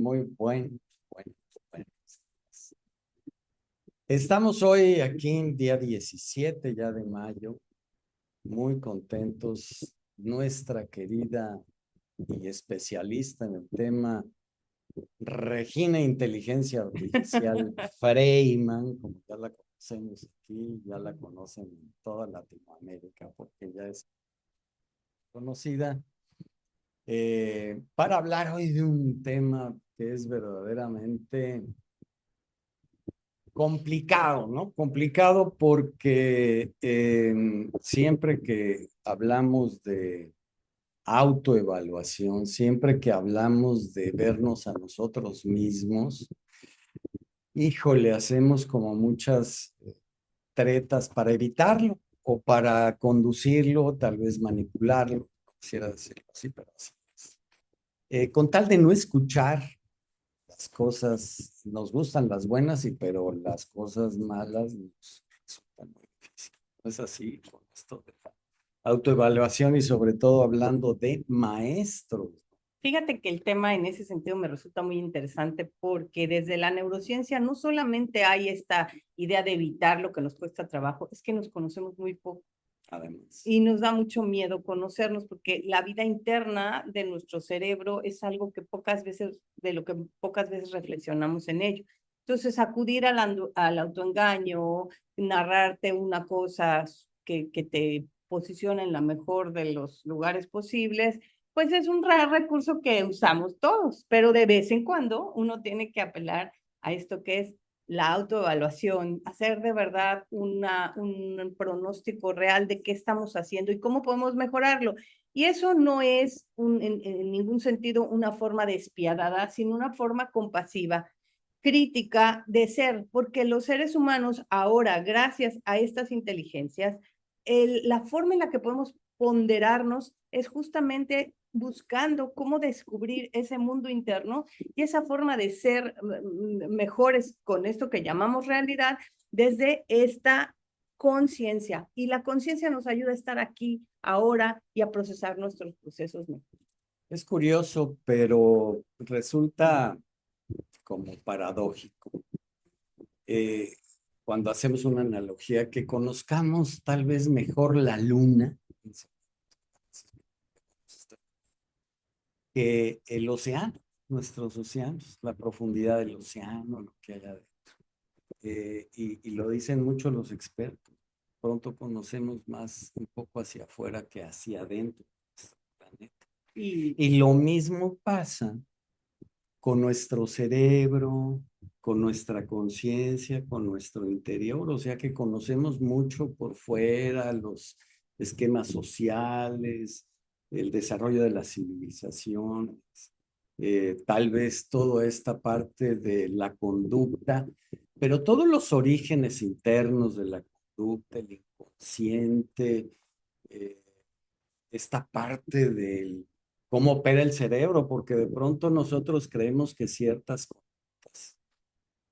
Muy bueno, bueno, bueno. Estamos hoy aquí, día 17 ya de mayo, muy contentos. Nuestra querida y especialista en el tema, Regina Inteligencia Artificial Freiman, como ya la conocemos aquí, ya la conocen en toda Latinoamérica, porque ya es conocida, para hablar hoy de un tema que es verdaderamente complicado, ¿no? Complicado porque siempre que hablamos de autoevaluación, siempre que hablamos de vernos a nosotros mismos, híjole, hacemos como muchas tretas para evitarlo o para conducirlo, tal vez manipularlo, quisiera decirlo así, pero así es. Con tal de no escuchar las cosas, nos gustan las buenas, pero las cosas malas nos resultan muy difíciles. No es así con esto de la autoevaluación y sobre todo hablando de maestros. Fíjate que el tema en ese sentido me resulta muy interesante porque desde la neurociencia no solamente hay esta idea de evitar lo que nos cuesta trabajo, es que nos conocemos muy poco Además, y nos da mucho miedo conocernos porque la vida interna de nuestro cerebro es algo que pocas veces, de lo que pocas veces reflexionamos en ello. Entonces, acudir al autoengaño, narrarte una cosa que te posiciona en la mejor de los lugares posibles, pues es un recurso que usamos todos, pero de vez en cuando uno tiene que apelar a esto que es la autoevaluación, hacer de verdad un pronóstico real de qué estamos haciendo y cómo podemos mejorarlo. Y eso no es en ningún sentido una forma despiadada, sino una forma compasiva, crítica de ser, porque los seres humanos ahora, gracias a estas inteligencias, la forma en la que podemos ponderarnos es justamente buscando cómo descubrir ese mundo interno y esa forma de ser mejores con esto que llamamos realidad desde esta conciencia. Y la conciencia nos ayuda a estar aquí, ahora y a procesar nuestros procesos mejor. es curioso, pero resulta como paradójico. Eh, Cuando hacemos una analogía, que conozcamos tal vez mejor la luna que el océano, nuestros océanos, la profundidad del océano, lo que hay adentro. Y lo dicen mucho los expertos. Pronto conocemos más un poco hacia afuera que hacia adentro de nuestro planeta. Y Y lo mismo pasa con nuestro cerebro, con nuestra conciencia, con nuestro interior, o sea que conocemos mucho por fuera, los esquemas sociales, el desarrollo de las civilizaciones, tal vez toda esta parte de la conducta, pero todos los orígenes internos de la conducta, el inconsciente, eh, esta parte del cómo opera el cerebro, porque de pronto nosotros creemos que ciertas cosas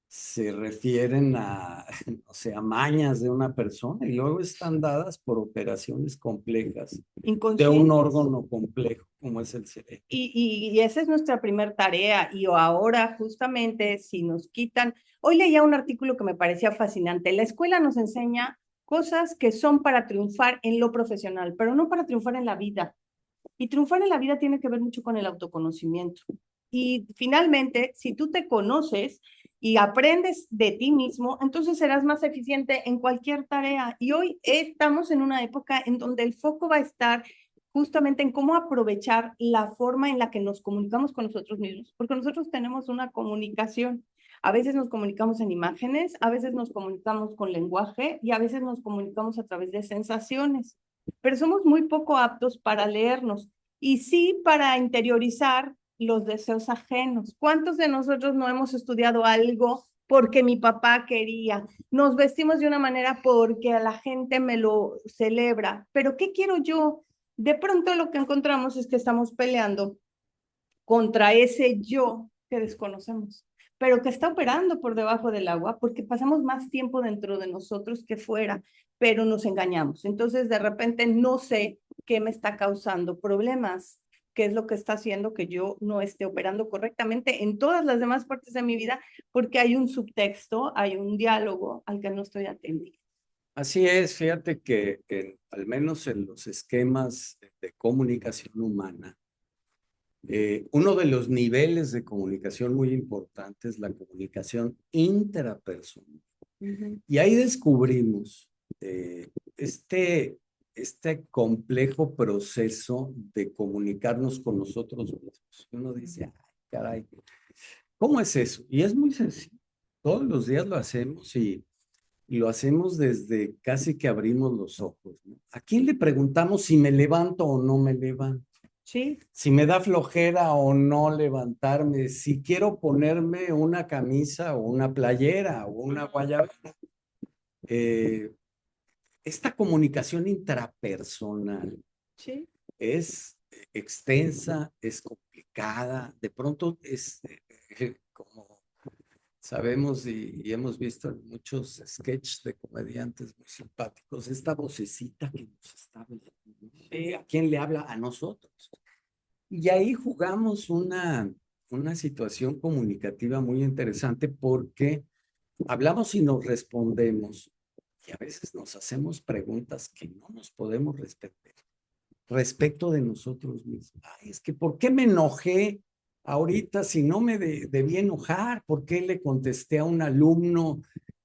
se refieren a, o sea, mañas de una persona y luego están dadas por operaciones complejas de un inconscientes. órgano complejo como es el cerebro. Y esa es nuestra primer tarea. Y ahora, justamente, si nos quitan, hoy leía un artículo que me parecía fascinante. La escuela nos enseña cosas que son para triunfar en lo profesional, pero no para triunfar en la vida. Y triunfar en la vida tiene que ver mucho con el autoconocimiento. Y finalmente, si tú te conoces y aprendes de ti mismo, entonces serás más eficiente en cualquier tarea. Y hoy estamos en una época en donde el foco va a estar justamente en cómo aprovechar la forma en la que nos comunicamos con nosotros mismos, porque nosotros tenemos una comunicación. A veces nos comunicamos en imágenes, a veces nos comunicamos con lenguaje y a veces nos comunicamos a través de sensaciones, pero somos muy poco aptos para leernos y sí para interiorizar los deseos ajenos. ¿Cuántos de nosotros no hemos estudiado algo porque mi papá quería? Nos vestimos de una manera porque a la gente me lo celebra, pero ¿qué quiero yo? De pronto lo que encontramos es que estamos peleando contra ese yo que desconocemos, pero que está operando por debajo del agua porque pasamos más tiempo dentro de nosotros que fuera, pero nos engañamos. Entonces, de repente, no sé qué me está causando problemas, qué es lo que está haciendo que yo no esté operando correctamente en todas las demás partes de mi vida, porque hay un subtexto, hay un diálogo al que no estoy atendiendo. Así es, fíjate que al menos en los esquemas de comunicación humana, uno de los niveles de comunicación muy importante es la comunicación intrapersonal. Y ahí descubrimos este, este complejo proceso de comunicarnos con nosotros mismos. Uno dice, ay, caray, ¿cómo es eso? Y es muy sencillo. Todos los días lo hacemos y lo hacemos desde casi que abrimos los ojos, ¿no? ¿A quién le preguntamos si me levanto o no me levanto? Sí. Si me da flojera o no levantarme, si quiero ponerme una camisa o una playera o una guayabera. Esta comunicación intrapersonal Sí. es extensa, es complicada, de pronto es como sabemos y hemos visto en muchos sketches de comediantes muy simpáticos, esta vocecita que nos está hablando, ¿a quién le habla? A nosotros. Y ahí jugamos una situación comunicativa muy interesante porque hablamos y nos respondemos y a veces nos hacemos preguntas que no nos podemos responder respecto de nosotros mismos. Ay, es que ¿por qué me enojé ahorita si no me debí enojar? ¿Por qué le contesté a un alumno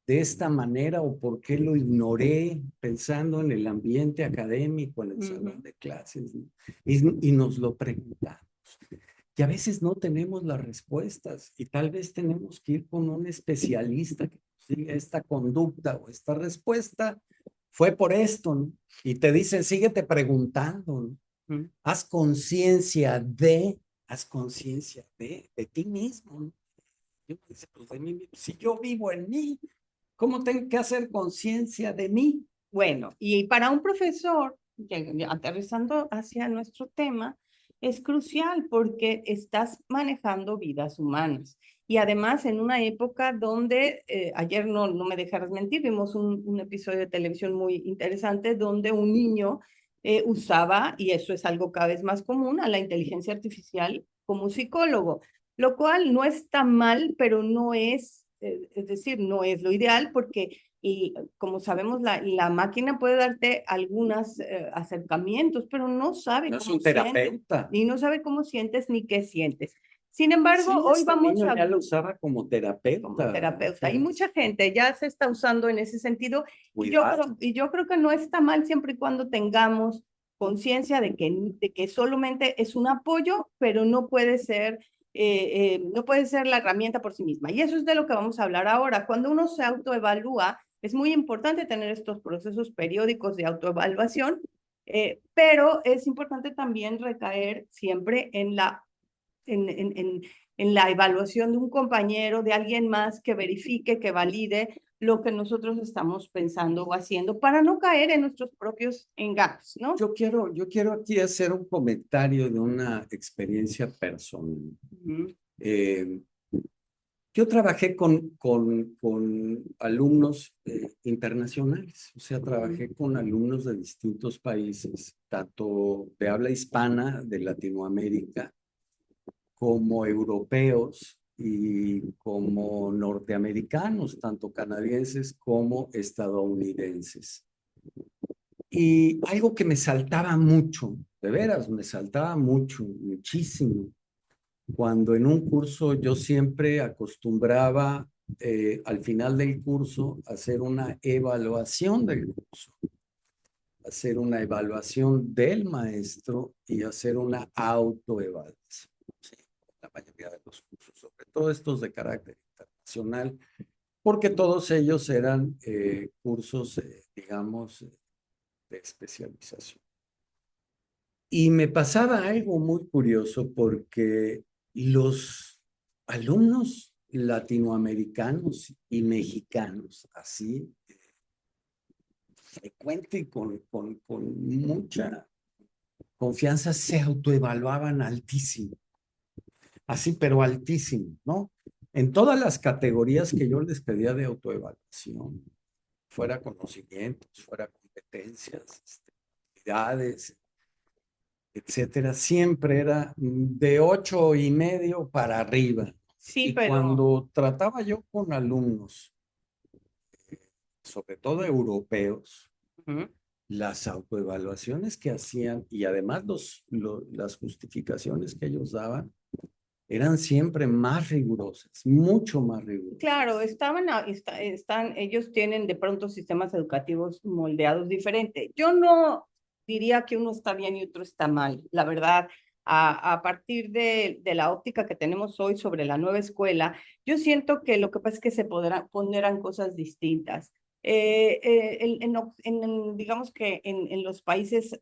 de esta manera o por qué lo ignoré pensando en el ambiente académico, en el salón de clases, ¿no? Y nos lo preguntamos. Y a veces no tenemos las respuestas y tal vez tenemos que ir con un especialista que nos diga esta conducta o esta respuesta fue por esto, ¿no? Y te dicen, síguete preguntando, ¿no? Haz conciencia de ti mismo, ¿no? Yo, pues, de mí, si yo vivo en mí, ¿cómo tengo que hacer conciencia de mí? Bueno, y para un profesor, aterrizando hacia nuestro tema, es crucial porque estás manejando vidas humanas. Y además en una época donde, ayer no me dejarás mentir, vimos un episodio de televisión muy interesante donde un niño usaba, y eso es algo cada vez más común, a la inteligencia artificial como psicólogo, lo cual no está mal, pero no es, es decir, no es lo ideal porque y como sabemos, la máquina puede darte algunos acercamientos, pero no sabe No es cómo un sientes, terapeuta. ni no sabe cómo sientes ni qué sientes. Sin embargo, Sí, hoy este vamos niño a ya lo usaba como como terapeuta. terapeuta. Y mucha gente ya se está usando en ese sentido. Cuidado. Y yo creo que no está mal siempre y cuando tengamos conciencia de que solamente es un apoyo, pero no puede ser, no puede ser la herramienta por sí misma. Y eso es de lo que vamos a hablar ahora. Cuando uno se autoevalúa, es muy importante tener estos procesos periódicos de autoevaluación, pero es importante también recaer siempre en en, en, en, en la evaluación de un compañero, de alguien más que verifique, que valide lo que nosotros estamos pensando o haciendo para no caer en nuestros propios engaños, ¿no? Yo quiero aquí hacer un comentario de una experiencia personal. Eh, yo trabajé con alumnos internacionales, o sea, trabajé con alumnos de distintos países, tanto de habla hispana, de Latinoamérica, como europeos y como norteamericanos, tanto canadienses como estadounidenses. Y algo que me saltaba mucho, de veras, me saltaba mucho, muchísimo, cuando en un curso yo siempre acostumbraba al final del curso hacer una evaluación del curso, hacer una evaluación del maestro y hacer una autoevaluación. Sí, la mayoría de los cursos, sobre todo estos de carácter internacional, porque todos ellos eran cursos, digamos, de especialización. Y me pasaba algo muy curioso porque los alumnos latinoamericanos y mexicanos, así, frecuente y con mucha confianza, se autoevaluaban altísimo, así, pero altísimo, ¿no? En todas las categorías que yo les pedía de autoevaluación, fuera conocimientos, fuera competencias, habilidades, etcétera, siempre era de 8.5 para arriba. Sí, Y pero cuando trataba yo con alumnos, sobre todo europeos, ujú. las autoevaluaciones que hacían y además las justificaciones que ellos daban eran siempre más rigurosas, mucho más Claro, rigurosas. ellos tienen de pronto sistemas educativos moldeados diferente. Yo no diría que uno está bien y otro está mal. La verdad, a partir de la óptica que tenemos hoy sobre la nueva escuela, yo siento que lo que pasa es que se podrán poner cosas distintas. Digamos que en los países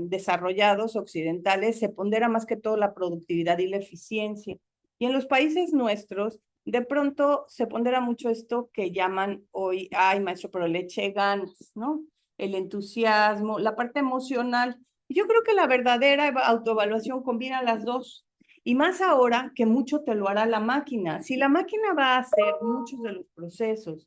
desarrollados occidentales se pondera más que todo la productividad y la eficiencia. Y en los países nuestros, de pronto se pondera mucho esto que llaman hoy, ay, maestro, pero le eché ganas, ¿no? El entusiasmo, la parte emocional. Yo creo que la verdadera autoevaluación combina las dos. Y más ahora que mucho te lo hará la máquina. Si la máquina va a hacer muchos de los procesos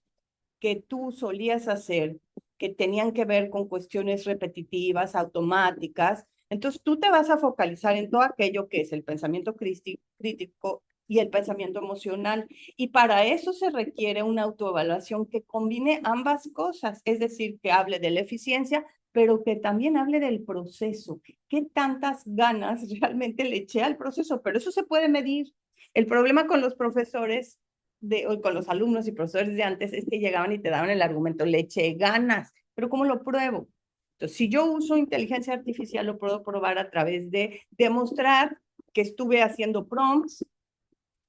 que tú solías hacer, que tenían que ver con cuestiones repetitivas, automáticas, entonces tú te vas a focalizar en todo aquello que es el pensamiento crítico y el pensamiento emocional. Y para eso se requiere una autoevaluación que combine ambas cosas, es decir, que hable de la eficiencia, pero que también hable del proceso. ¿Qué tantas ganas realmente le eché al proceso? Pero eso se puede medir. El problema con los profesores hoy con los alumnos y profesores de antes es que llegaban y te daban el argumento, le eché ganas, pero ¿cómo lo pruebo? Entonces, si yo uso inteligencia artificial, lo puedo probar a través de demostrar que estuve haciendo prompts,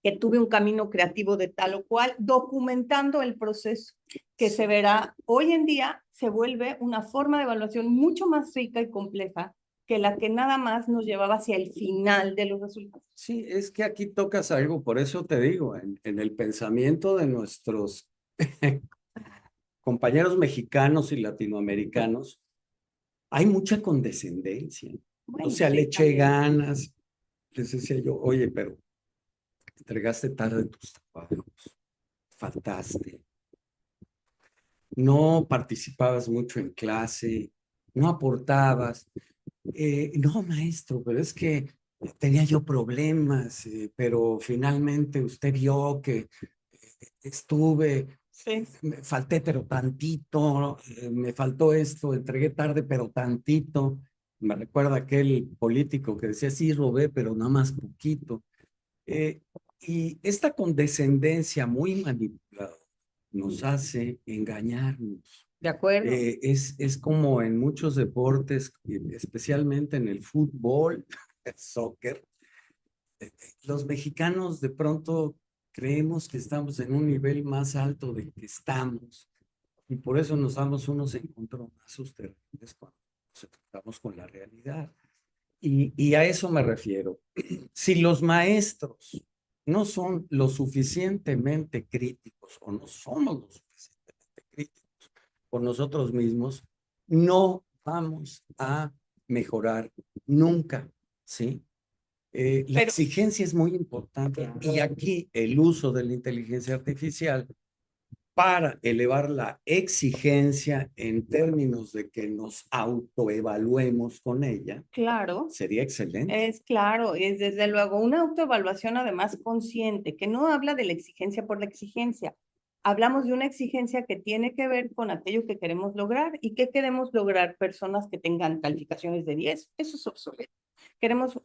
que tuve un camino creativo de tal o cual, documentando el proceso, que se verá hoy en día, se vuelve una forma de evaluación mucho más rica y compleja que la que nada más nos llevaba hacia el final de los resultados. Sí, es que aquí tocas algo, por eso te digo, en el pensamiento de nuestros compañeros mexicanos y latinoamericanos, hay mucha condescendencia. O Bueno, sea, le sí, eché también. ganas. Les decía yo, oye, pero entregaste tarde tus trabajos, faltaste, no participabas mucho en clase, no aportabas. No, maestro, pero es que tenía yo problemas, pero finalmente usted vio que estuve, Sí. me falté pero tantito, me faltó esto, entregué tarde pero tantito. Me recuerda aquel político que decía, sí, robé, pero nada más poquito. Eh, y esta condescendencia muy manipulada nos hace engañarnos. De acuerdo. Es como en muchos deportes, especialmente en el fútbol, el soccer, los mexicanos de pronto creemos que estamos en un nivel más alto del que estamos y por eso nos damos unos encontronazos terribles cuando nos enfrentamos con la realidad. Y a eso me refiero. Si los maestros no son lo suficientemente críticos o no somos lo suficientemente críticos con nosotros mismos, no vamos a mejorar nunca, ¿sí? La Pero exigencia es muy importante y aquí el uso de la inteligencia artificial para elevar la exigencia en términos de que nos autoevaluemos con ella claro, sería excelente. es claro, es desde luego una autoevaluación además consciente, que no habla de la exigencia por la exigencia. Hablamos de una exigencia que tiene que ver con aquello que queremos lograr y que queremos lograr personas que tengan calificaciones de 10. Eso es obsoleto. Queremos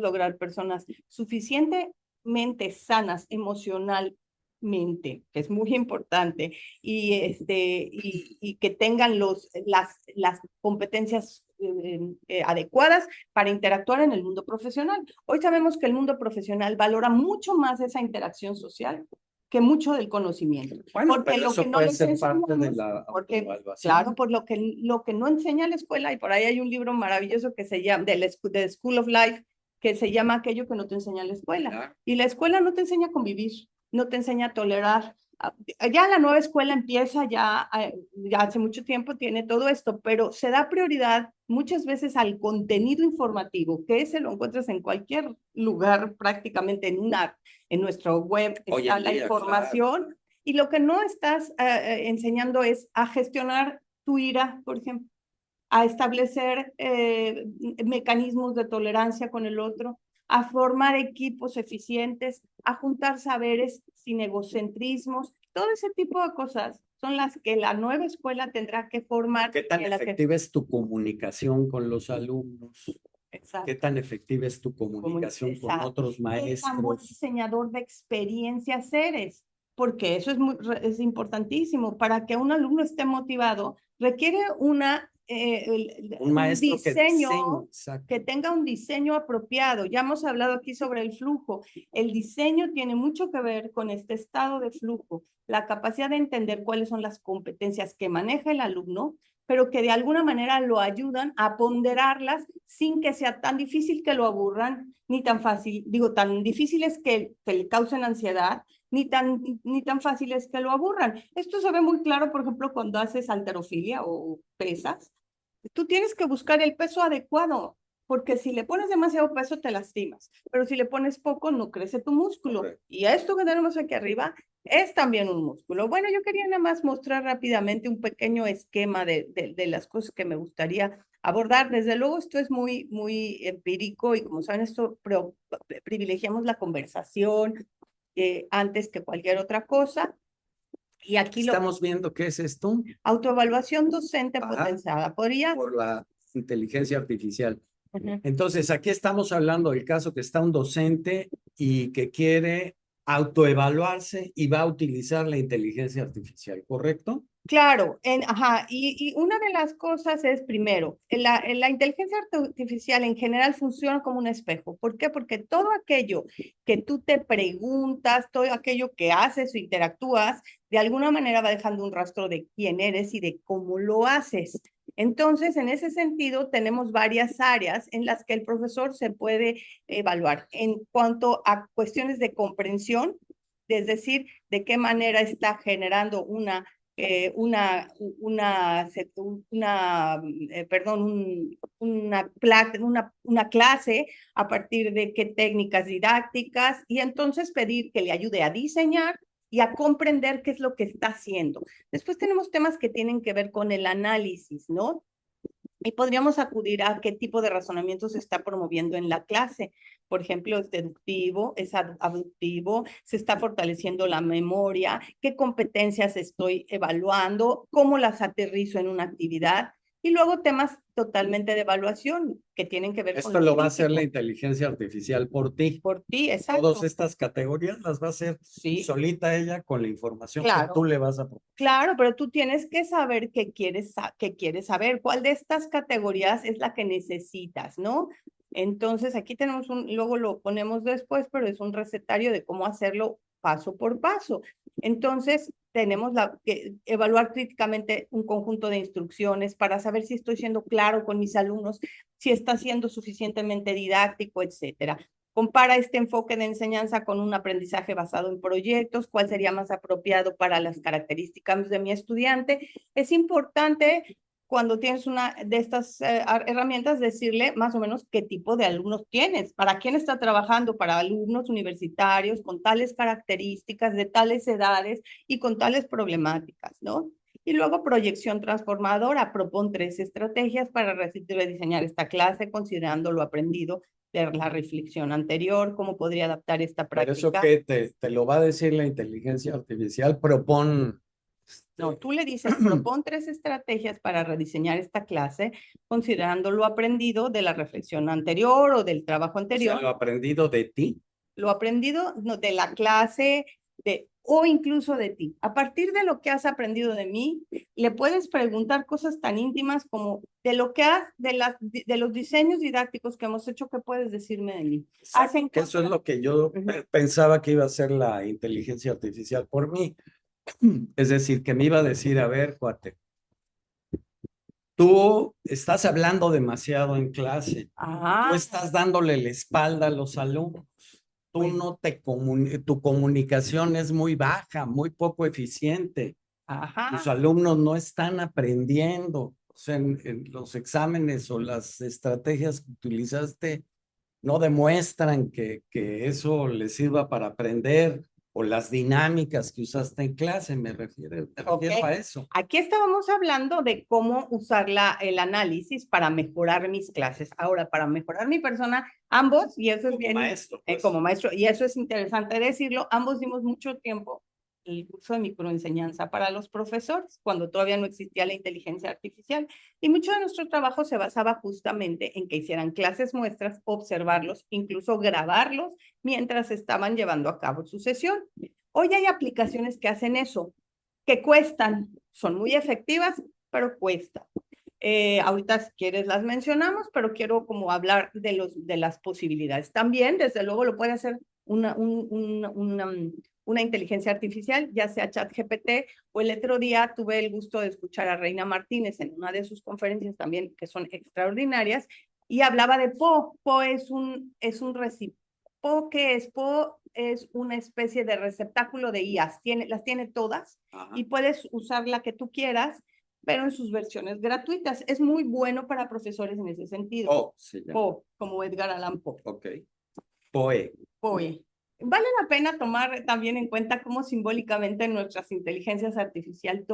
lograr personas suficientemente sanas emocionalmente, que es muy importante, y que tengan las competencias adecuadas para interactuar en el mundo profesional. Hoy sabemos que el mundo profesional valora mucho más esa interacción social que mucho del conocimiento, Bueno, porque pero lo que eso no puede les ser parte de enseñamos, la porque autoevaluación. claro, por lo que no enseña la escuela, y por ahí hay un libro maravilloso que se llama, de School of Life, que se llama Aquello que no te enseña la escuela. Claro. Y la escuela no te enseña a convivir, no te enseña a tolerar. Ya la nueva escuela empieza, ya hace mucho tiempo tiene todo esto, pero se da prioridad muchas veces al contenido informativo, que ese lo encuentras en cualquier lugar, prácticamente en nuestro web Hoy está en la día, claro. información, y lo que no estás enseñando es a gestionar tu ira, por ejemplo, a establecer mecanismos de tolerancia con el otro, a formar equipos eficientes, a juntar saberes sin egocentrismos. Todo ese tipo de cosas son las que la nueva escuela tendrá que formar. ¿Qué tan efectiva es tu comunicación con los alumnos? Exacto. ¿Qué tan efectiva es tu comunicación con otros maestros? ¿Qué tan buen diseñador de experiencias eres? Porque eso es importantísimo. Para que un alumno esté motivado, requiere un maestro diseño que tenga un diseño apropiado. Ya hemos hablado aquí sobre el flujo. El diseño tiene mucho que ver con este estado de flujo, la capacidad de entender cuáles son las competencias que maneja el alumno, pero que de alguna manera lo ayudan a ponderarlas sin que sea tan difícil que lo aburran, ni tan fácil, tan difíciles que le causen ansiedad, ni tan fáciles que lo aburran. Esto se ve muy claro, por ejemplo, cuando haces halterofilia o pesas. Tú tienes que buscar el peso adecuado, porque si le pones demasiado peso te lastimas, pero si le pones poco no crece tu músculo. Correcto. Y esto que tenemos aquí arriba es también un músculo. Bueno, yo quería nada más mostrar rápidamente un pequeño esquema de las cosas que me gustaría abordar. Desde luego esto es muy, muy empírico y como saben, esto privilegiamos la conversación antes que cualquier otra cosa. Y aquí estamos viendo qué es esto. Autoevaluación docente potenciada. Por la inteligencia artificial. Entonces, aquí estamos hablando del caso que está un docente y que quiere autoevaluarse y va a utilizar la inteligencia artificial, ¿correcto? Claro, y una de las cosas es, primero, la inteligencia artificial en general funciona como un espejo. ¿Por qué? Porque todo aquello que tú te preguntas, todo aquello que haces o interactúas, de alguna manera va dejando un rastro de quién eres y de cómo lo haces. Entonces, en ese sentido, tenemos varias áreas en las que el profesor se puede evaluar. En cuanto a cuestiones de comprensión, es decir, de qué manera está generando una clase a partir de qué técnicas didácticas y entonces pedir que le ayude a diseñar y a comprender qué es lo que está haciendo. Después tenemos temas que tienen que ver con el análisis, ¿no? Y podríamos acudir a qué tipo de razonamiento se está promoviendo en la clase. Por ejemplo, es deductivo, es abductivo, se está fortaleciendo la memoria, qué competencias estoy evaluando, cómo las aterrizo en una actividad. Y luego temas totalmente de evaluación que tienen que ver con... Esto lo va a hacer la inteligencia artificial por ti. Por ti, exacto. Todas estas categorías las va a hacer solita ella con la información que tú le vas a proporcionar. Claro, pero tú tienes que saber qué quieres saber, cuál de estas categorías es la que necesitas, ¿no? Entonces, aquí tenemos luego lo ponemos después, pero es un recetario de cómo hacerlo paso por paso. Entonces, tenemos que evaluar críticamente un conjunto de instrucciones para saber si estoy siendo claro con mis alumnos, si está siendo suficientemente didáctico, etcétera. Compara este enfoque de enseñanza con un aprendizaje basado en proyectos, cuál sería más apropiado para las características de mi estudiante. Es importante cuando tienes una de estas herramientas decirle más o menos qué tipo de alumnos tienes, para quién está trabajando, para alumnos universitarios con tales características, de tales edades y con tales problemáticas, ¿no? Y luego proyección transformadora, propon 3 estrategias para rediseñar esta clase considerando lo aprendido de la reflexión anterior, cómo podría adaptar esta práctica. Pero eso que te lo va a decir la inteligencia artificial, propon... No, tú le dices, propon 3 estrategias para rediseñar esta clase, considerando lo aprendido de la reflexión anterior o del trabajo anterior. O sea, lo aprendido de ti. Lo aprendido de la clase, o incluso de ti. A partir de lo que has aprendido de mí, le puedes preguntar cosas tan íntimas como de los diseños didácticos que hemos hecho, ¿qué puedes decirme de mí? Eso es lo que yo pensaba que iba a hacer la inteligencia artificial por mí. Es decir, que me iba a decir, a ver, cuate, tú estás hablando demasiado en clase. Tú estás dándole la espalda a los alumnos. Tú no tu comunicación es muy baja, muy poco eficiente. Tus alumnos no están aprendiendo. O sea, en los exámenes o las estrategias que utilizaste no demuestran que eso les sirva para aprender. o las dinámicas que usaste en clase, me refiero a eso. Aquí estábamos hablando de cómo usar el análisis para mejorar mis clases. Ahora, para mejorar mi persona, ambos, y eso es bien, maestro, pues. como maestro, y eso es interesante decirlo, ambos dimos mucho tiempo el curso de microenseñanza para los profesores, cuando todavía no existía la inteligencia artificial. Y mucho de nuestro trabajo se basaba justamente en que hicieran clases muestras, observarlos, incluso grabarlos mientras estaban llevando a cabo su sesión. Hoy hay aplicaciones que hacen eso, que cuestan, son muy efectivas, pero cuestan. Ahorita si quieres las mencionamos, pero quiero como hablar de las posibilidades. También, desde luego, lo puede hacer una inteligencia artificial, ya sea ChatGPT, o el otro día tuve el gusto de escuchar a Reina Martínez en una de sus conferencias también, que son extraordinarias, y hablaba de Po. Po es un recipiente. Po, ¿qué es? Po es una especie de receptáculo de IAs, las tiene todas. Ajá. Y puedes usar la que tú quieras, pero en sus versiones gratuitas. Es muy bueno para profesores en ese sentido. Oh, sí, Po, como Edgar Allan Poe. Ok. Poe. Poe. Vale la pena tomar también en cuenta cómo simbólicamente nuestras inteligencias artificiales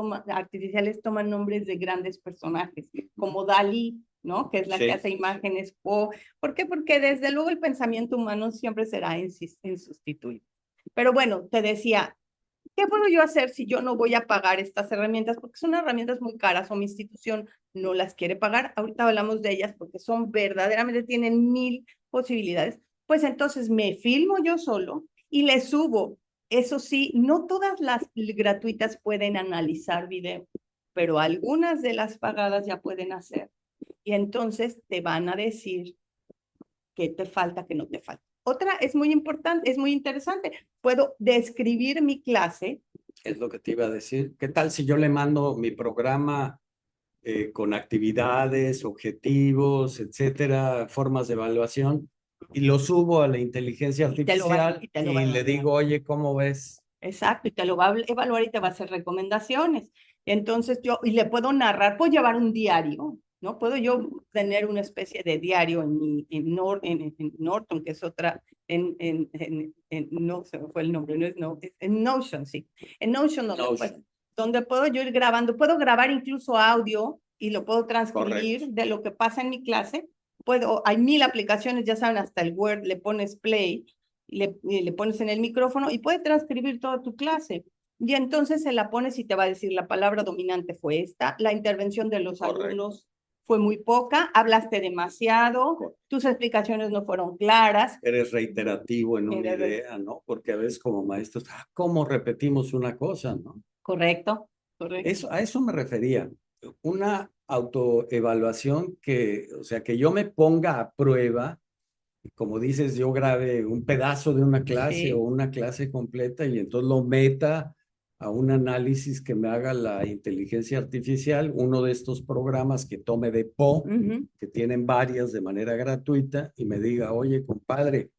toman nombres de grandes personajes, como Dalí, ¿no? Que es la que hace imágenes, Poe. ¿Por qué? Porque desde luego el pensamiento humano siempre será insustituible. Pero bueno, te decía, ¿qué puedo yo hacer si yo no voy a pagar estas herramientas? Porque son herramientas muy caras o mi institución no las quiere pagar. Ahorita hablamos de ellas porque son verdaderamente, tienen 1000 posibilidades. Pues entonces me filmo yo solo y le subo. Eso sí, no todas las gratuitas pueden analizar video, pero algunas de las pagadas ya pueden hacer. Y entonces te van a decir qué te falta, qué no te falta. Otra es muy importante, es muy interesante. Puedo describir mi clase. Es lo que te iba a decir. ¿Qué tal si yo le mando mi programa con actividades, objetivos, etcétera, formas de evaluación, y lo subo a la inteligencia artificial y le digo, oye, ¿cómo ves? Exacto, y te lo va a evaluar y te va a hacer recomendaciones. Entonces y le puedo narrar, puedo llevar un diario, ¿no? Puedo yo tener una especie de diario en Norton, que es otra, no se me fue el nombre, en Notion, sí. En Notion, donde puedo yo ir grabando, puedo grabar incluso audio y lo puedo transcribir de lo que pasa en mi clase. Hay 1000 aplicaciones, ya saben, hasta el Word, le pones play, le pones en el micrófono y puede transcribir toda tu clase. Y entonces se la pones y te va a decir la palabra dominante fue esta, la intervención de los alumnos fue muy poca, hablaste demasiado, tus explicaciones no fueron claras. Eres reiterativo en una idea, ¿no? Porque a veces como maestros, ¿cómo repetimos una cosa, no? Correcto. A eso me refería. Una autoevaluación o sea, que yo me ponga a prueba, como dices, yo grabe un pedazo de una clase o una clase completa y entonces lo meta a un análisis que me haga la inteligencia artificial, uno de estos programas que tome de Po, que tienen varias de manera gratuita, y me diga, oye, compadre,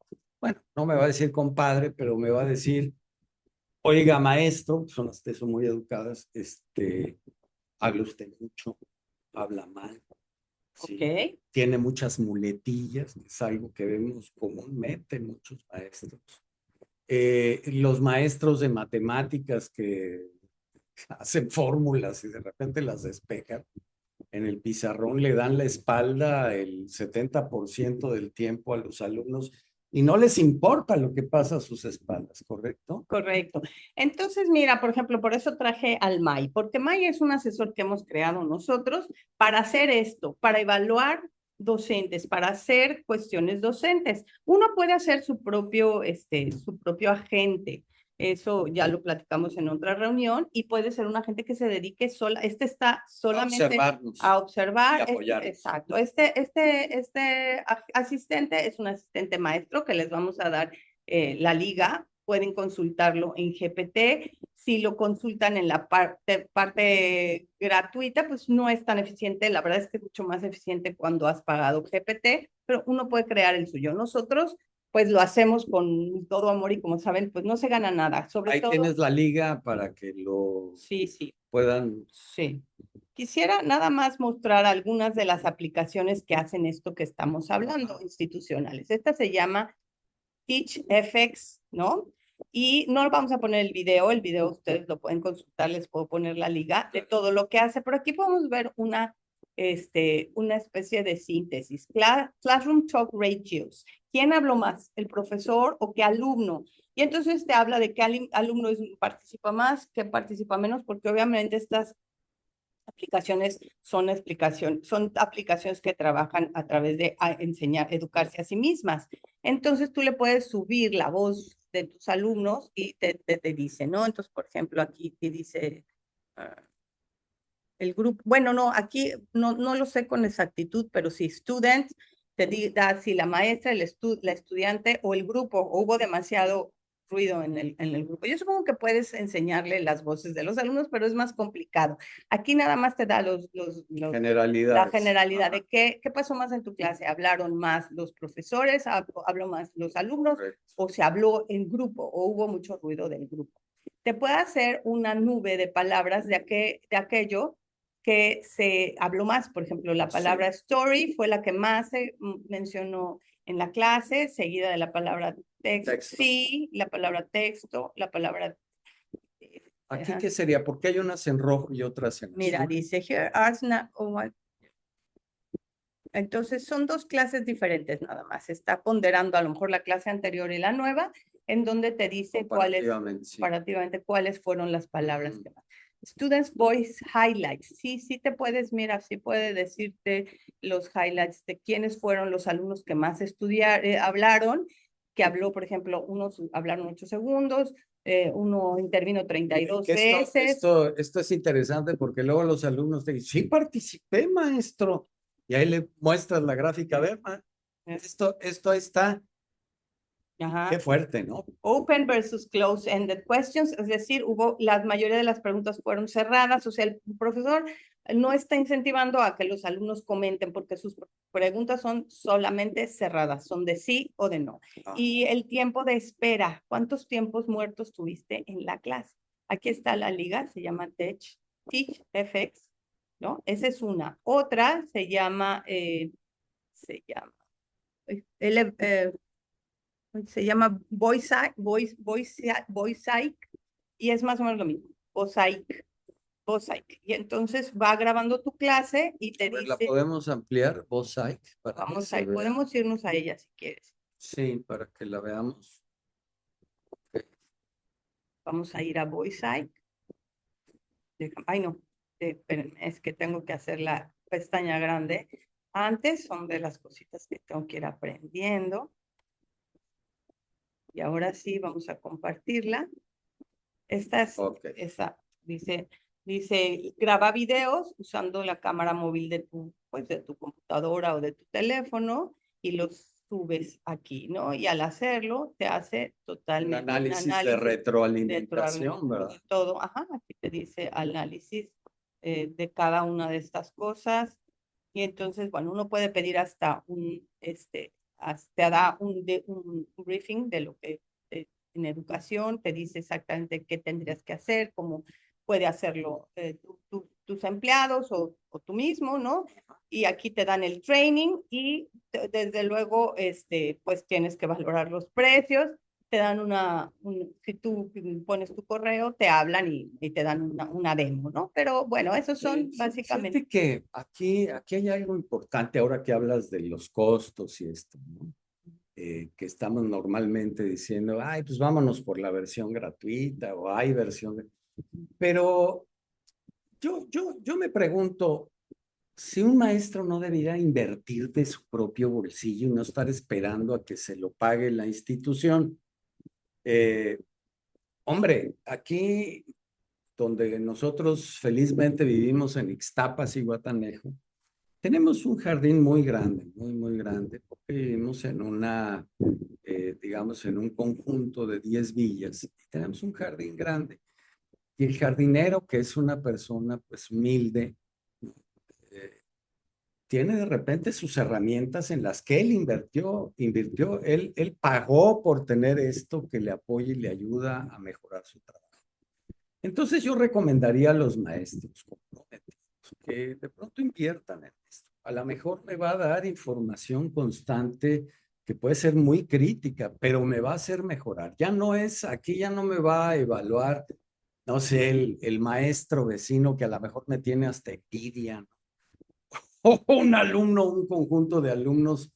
bueno, no me va a decir compadre, pero me va a decir, oiga, maestro, son las que son muy educadas, habla usted mucho, habla mal. Sí. Tiene muchas muletillas, es algo que vemos comúnmente en muchos maestros. Los maestros de matemáticas que hacen fórmulas y de repente las despejan, en el pizarrón le dan la espalda el 70% del tiempo a los alumnos y no les importa lo que pasa a sus espaldas, ¿correcto? Correcto. Entonces, mira, por ejemplo, por eso traje al MAI, porque MAI es un asesor que hemos creado nosotros para hacer esto, para evaluar docentes, para hacer cuestiones docentes. Uno puede hacer su propio agente. Eso ya lo platicamos en otra reunión y puede ser un agente que se dedique está solamente a observar. Y apoyar. Exacto. Este asistente es un asistente maestro que les vamos a dar la liga. Pueden consultarlo en GPT. Si lo consultan en la parte gratuita, pues no es tan eficiente. La verdad es que es mucho más eficiente cuando has pagado GPT, pero uno puede crear el suyo. Nosotros pues lo hacemos con todo amor y como saben, pues no se gana nada. Ahí tienes la liga para que lo puedan. Sí. Quisiera nada más mostrar algunas de las aplicaciones que hacen esto que estamos hablando, institucionales. Esta se llama TeachFX, ¿no? Y no vamos a poner el video ustedes lo pueden consultar, les puedo poner la liga de todo lo que hace, pero aquí podemos ver una especie de síntesis. Classroom Talk Ratios. ¿Quién habló más, el profesor o qué alumno? Y entonces te habla de qué alumno participa más, qué participa menos, porque obviamente estas aplicaciones son aplicaciones que trabajan a través de enseñar, educarse a sí mismas. Entonces tú le puedes subir la voz de tus alumnos y te dice, ¿no? Entonces, por ejemplo, aquí te dice el grupo, bueno, no, aquí no lo sé con exactitud, pero si students, da si la maestra, la estudiante o el grupo, o hubo demasiado ruido en el grupo. Yo supongo que puedes enseñarle las voces de los alumnos, pero es más complicado. Aquí nada más te da la generalidad de qué pasó más en tu clase. ¿Hablaron más los profesores? ¿Habló más los alumnos? Correcto. ¿O se habló en grupo? ¿O hubo mucho ruido del grupo? Te puede hacer una nube de palabras de aquello que se habló más. Por ejemplo, la palabra story fue la que más se mencionó en la clase, seguida de la palabra texto. Sí, la palabra texto, la palabra... ¿Aquí qué sería? Porque hay unas en rojo y otras en azul. Mira, dice here are entonces son dos clases diferentes nada más. Está ponderando a lo mejor la clase anterior y la nueva, en donde te dice comparativamente cuáles fueron las palabras que más. Students Voice Highlights. Sí te puedes, mira, sí puede decirte los highlights de quiénes fueron los alumnos que más hablaron, que habló, por ejemplo, unos hablaron 8 segundos, uno intervino 32 veces. Esto es interesante porque luego los alumnos te dicen, sí participé, maestro. Y ahí le muestras la gráfica, a ver, esto está. Ajá. Qué fuerte, ¿no? Open versus close-ended questions, es decir, la mayoría de las preguntas fueron cerradas, o sea, el profesor no está incentivando a que los alumnos comenten porque sus preguntas son solamente cerradas, son de sí o de no. Y el tiempo de espera, ¿cuántos tiempos muertos tuviste en la clase? Aquí está la liga, se llama TeachFX, ¿no? Esa es una. Otra se llama Voice y es más o menos lo mismo, Mosaic. Y entonces va grabando tu clase y te dice... ¿La podemos ampliar, Mosaic? Podemos irnos a ella si quieres. Sí, para que la veamos. Okay. Vamos a ir a Mosaic. Ay, no, espérenme, es que tengo que hacer la pestaña grande. Antes son de las cositas que tengo que ir aprendiendo. Y ahora sí, vamos a compartirla. Esta dice, graba videos usando la cámara móvil de tu computadora o de tu teléfono y los subes aquí, ¿no? Y al hacerlo te hace totalmente un análisis de retroalimentación, ¿verdad? Todo, ajá, aquí te dice análisis de cada una de estas cosas. Y entonces, bueno, uno puede pedir hasta te da un briefing de lo que en educación, te dice exactamente qué tendrías que hacer, cómo puede hacerlo tus empleados o tú mismo, ¿no? Y aquí te dan el training y desde luego, pues tienes que valorar los precios, te dan si tú pones tu correo, te hablan y te dan una demo, ¿no? Pero bueno, esos son básicamente. Fíjate que aquí hay algo importante ahora que hablas de los costos y esto, ¿no? Que estamos normalmente diciendo, ay, pues vámonos por la versión gratuita o hay versión. Pero yo me pregunto, si un maestro no debiera invertir de su propio bolsillo y no estar esperando a que se lo pague la institución. Hombre, aquí donde nosotros felizmente vivimos en Ixtapas y Guatanejo, tenemos un jardín muy grande, muy grande, porque vivimos en digamos, en un conjunto de 10 villas. Y tenemos un jardín grande. Y el jardinero, que es una persona pues humilde, tiene de repente sus herramientas en las que él invirtió, él pagó por tener esto que le apoya y le ayuda a mejorar su trabajo. Entonces yo recomendaría a los maestros comprometidos que de pronto inviertan en esto. A lo mejor me va a dar información constante que puede ser muy crítica, pero me va a hacer mejorar. Ya no es, aquí ya no me va a evaluar, no sé, el maestro vecino que a lo mejor me tiene hasta envidia, ¿no? O un alumno, un conjunto de alumnos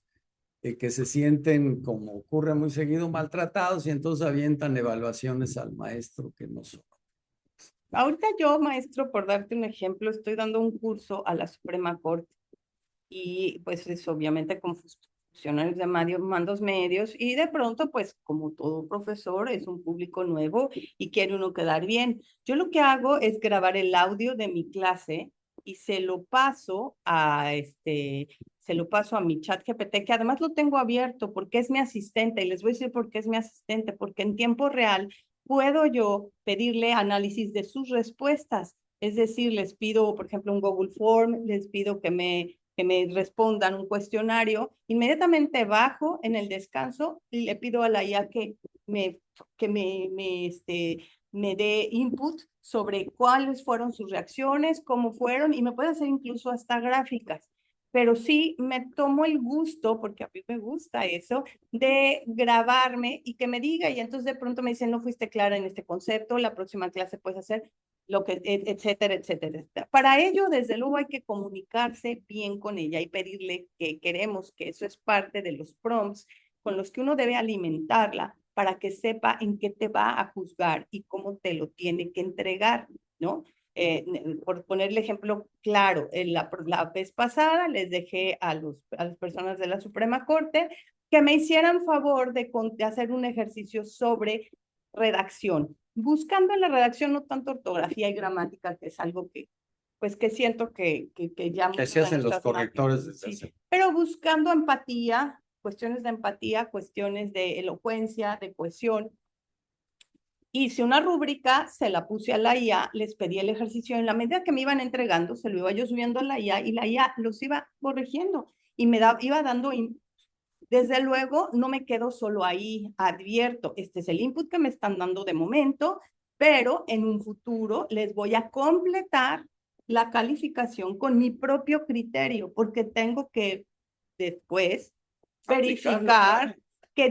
que se sienten, como ocurre muy seguido, maltratados y entonces avientan evaluaciones al maestro que no son. Ahorita yo, maestro, por darte un ejemplo, estoy dando un curso a la Suprema Corte y pues es obviamente con funcionarios de mandos medios y de pronto pues como todo profesor es un público nuevo y quiere uno quedar bien. Yo lo que hago es grabar el audio de mi clase y se lo paso a mi chat GPT, que además lo tengo abierto porque es mi asistente y les voy a decir por qué es mi asistente, porque en tiempo real puedo yo pedirle análisis de sus respuestas. Es decir, les pido, por ejemplo, un Google Form, les pido que me respondan un cuestionario, inmediatamente bajo en el descanso y le pido a la IA me, me dé input sobre cuáles fueron sus reacciones, cómo fueron, y me puede hacer incluso hasta gráficas. Pero sí me tomo el gusto, porque a mí me gusta eso, de grabarme y que me diga, y entonces de pronto me dicen, no fuiste clara en este concepto, la próxima clase puedes hacer lo que, etcétera, etcétera, etcétera. Para ello, desde luego, hay que comunicarse bien con ella y pedirle que queremos, que eso es parte de los prompts con los que uno debe alimentarla para que sepa en qué te va a juzgar y cómo te lo tiene que entregar, ¿no? Por ponerle ejemplo claro, la vez pasada les dejé a las personas de la Suprema Corte que me hicieran favor de hacer un ejercicio sobre redacción, buscando en la redacción no tanto ortografía y gramática, que es algo que, pues que siento que ya Que muchos se de hacen los nuestras correctores desde sí, hace. pero buscando empatía, cuestiones de elocuencia, de cohesión. Hice una rúbrica, se la puse a la IA, les pedí el ejercicio, en la medida que me iban entregando, se lo iba yo subiendo a la IA y la IA los iba corrigiendo y iba dando. Desde luego, no me quedo solo ahí, advierto, este es el input que me están dando de momento, pero en un futuro les voy a completar la calificación con mi propio criterio, porque tengo que después verificar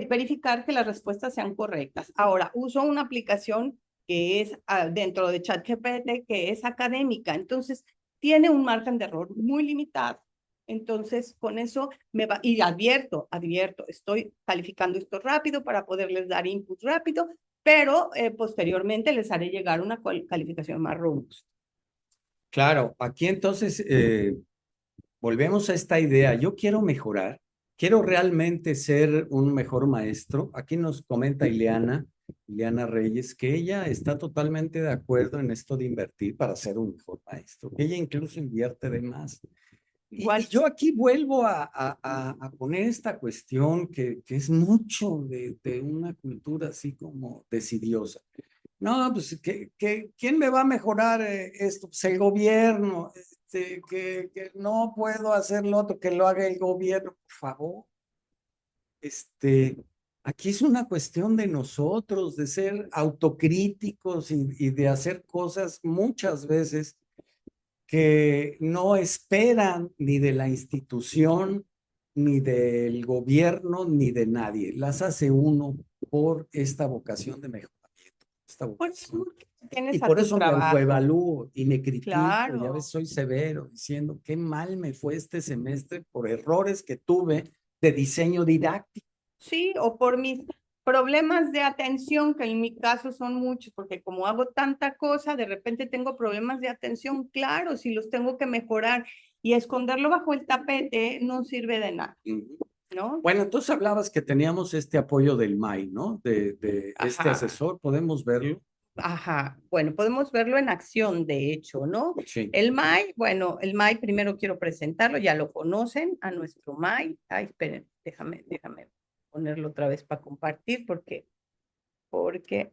verificar que las respuestas sean correctas. Ahora, uso una aplicación que es dentro de ChatGPT, que es académica, entonces tiene un margen de error muy limitado. Entonces, con eso me va, y advierto, estoy calificando esto rápido para poderles dar input rápido, pero posteriormente les haré llegar una calificación más robusta. Claro, aquí entonces volvemos a esta idea. Yo quiero mejorar, quiero realmente ser un mejor maestro. Aquí nos comenta Ileana Reyes, que ella está totalmente de acuerdo en esto de invertir para ser un mejor maestro, que ella incluso invierte de más. Y Igual, yo aquí vuelvo a poner esta cuestión que es mucho de una cultura así como decidiosa. No, pues, ¿quién me va a mejorar esto? Pues el gobierno, que no puedo hacer lo otro, que lo haga el gobierno, por favor. Este, aquí es una cuestión de nosotros, de ser autocríticos y de hacer cosas muchas veces que no esperan ni de la institución, ni del gobierno, ni de nadie. Las hace uno por esta vocación de mejoramiento, esta por vocación. eso Y tienes a por tu eso me trabajo. autoevalúo y me critico, ya ves, Claro. soy severo, diciendo qué mal me fue este semestre por errores que tuve de diseño didáctico. Sí, o por mis problemas de atención, que en mi caso son muchos, porque como hago tanta cosa, de repente tengo problemas de atención, claro, si los tengo que mejorar y esconderlo bajo el tapete no sirve de nada, ¿no? Bueno, entonces hablabas que teníamos este apoyo del MAI, ¿no? De este Ajá, asesor, ¿podemos verlo? ajá. Bueno, podemos verlo en acción, de hecho, ¿no? Sí. El MAI, bueno, el MAI primero quiero presentarlo, ya lo conocen, a nuestro MAI. Ay, esperen, déjame ponerlo otra vez para compartir porque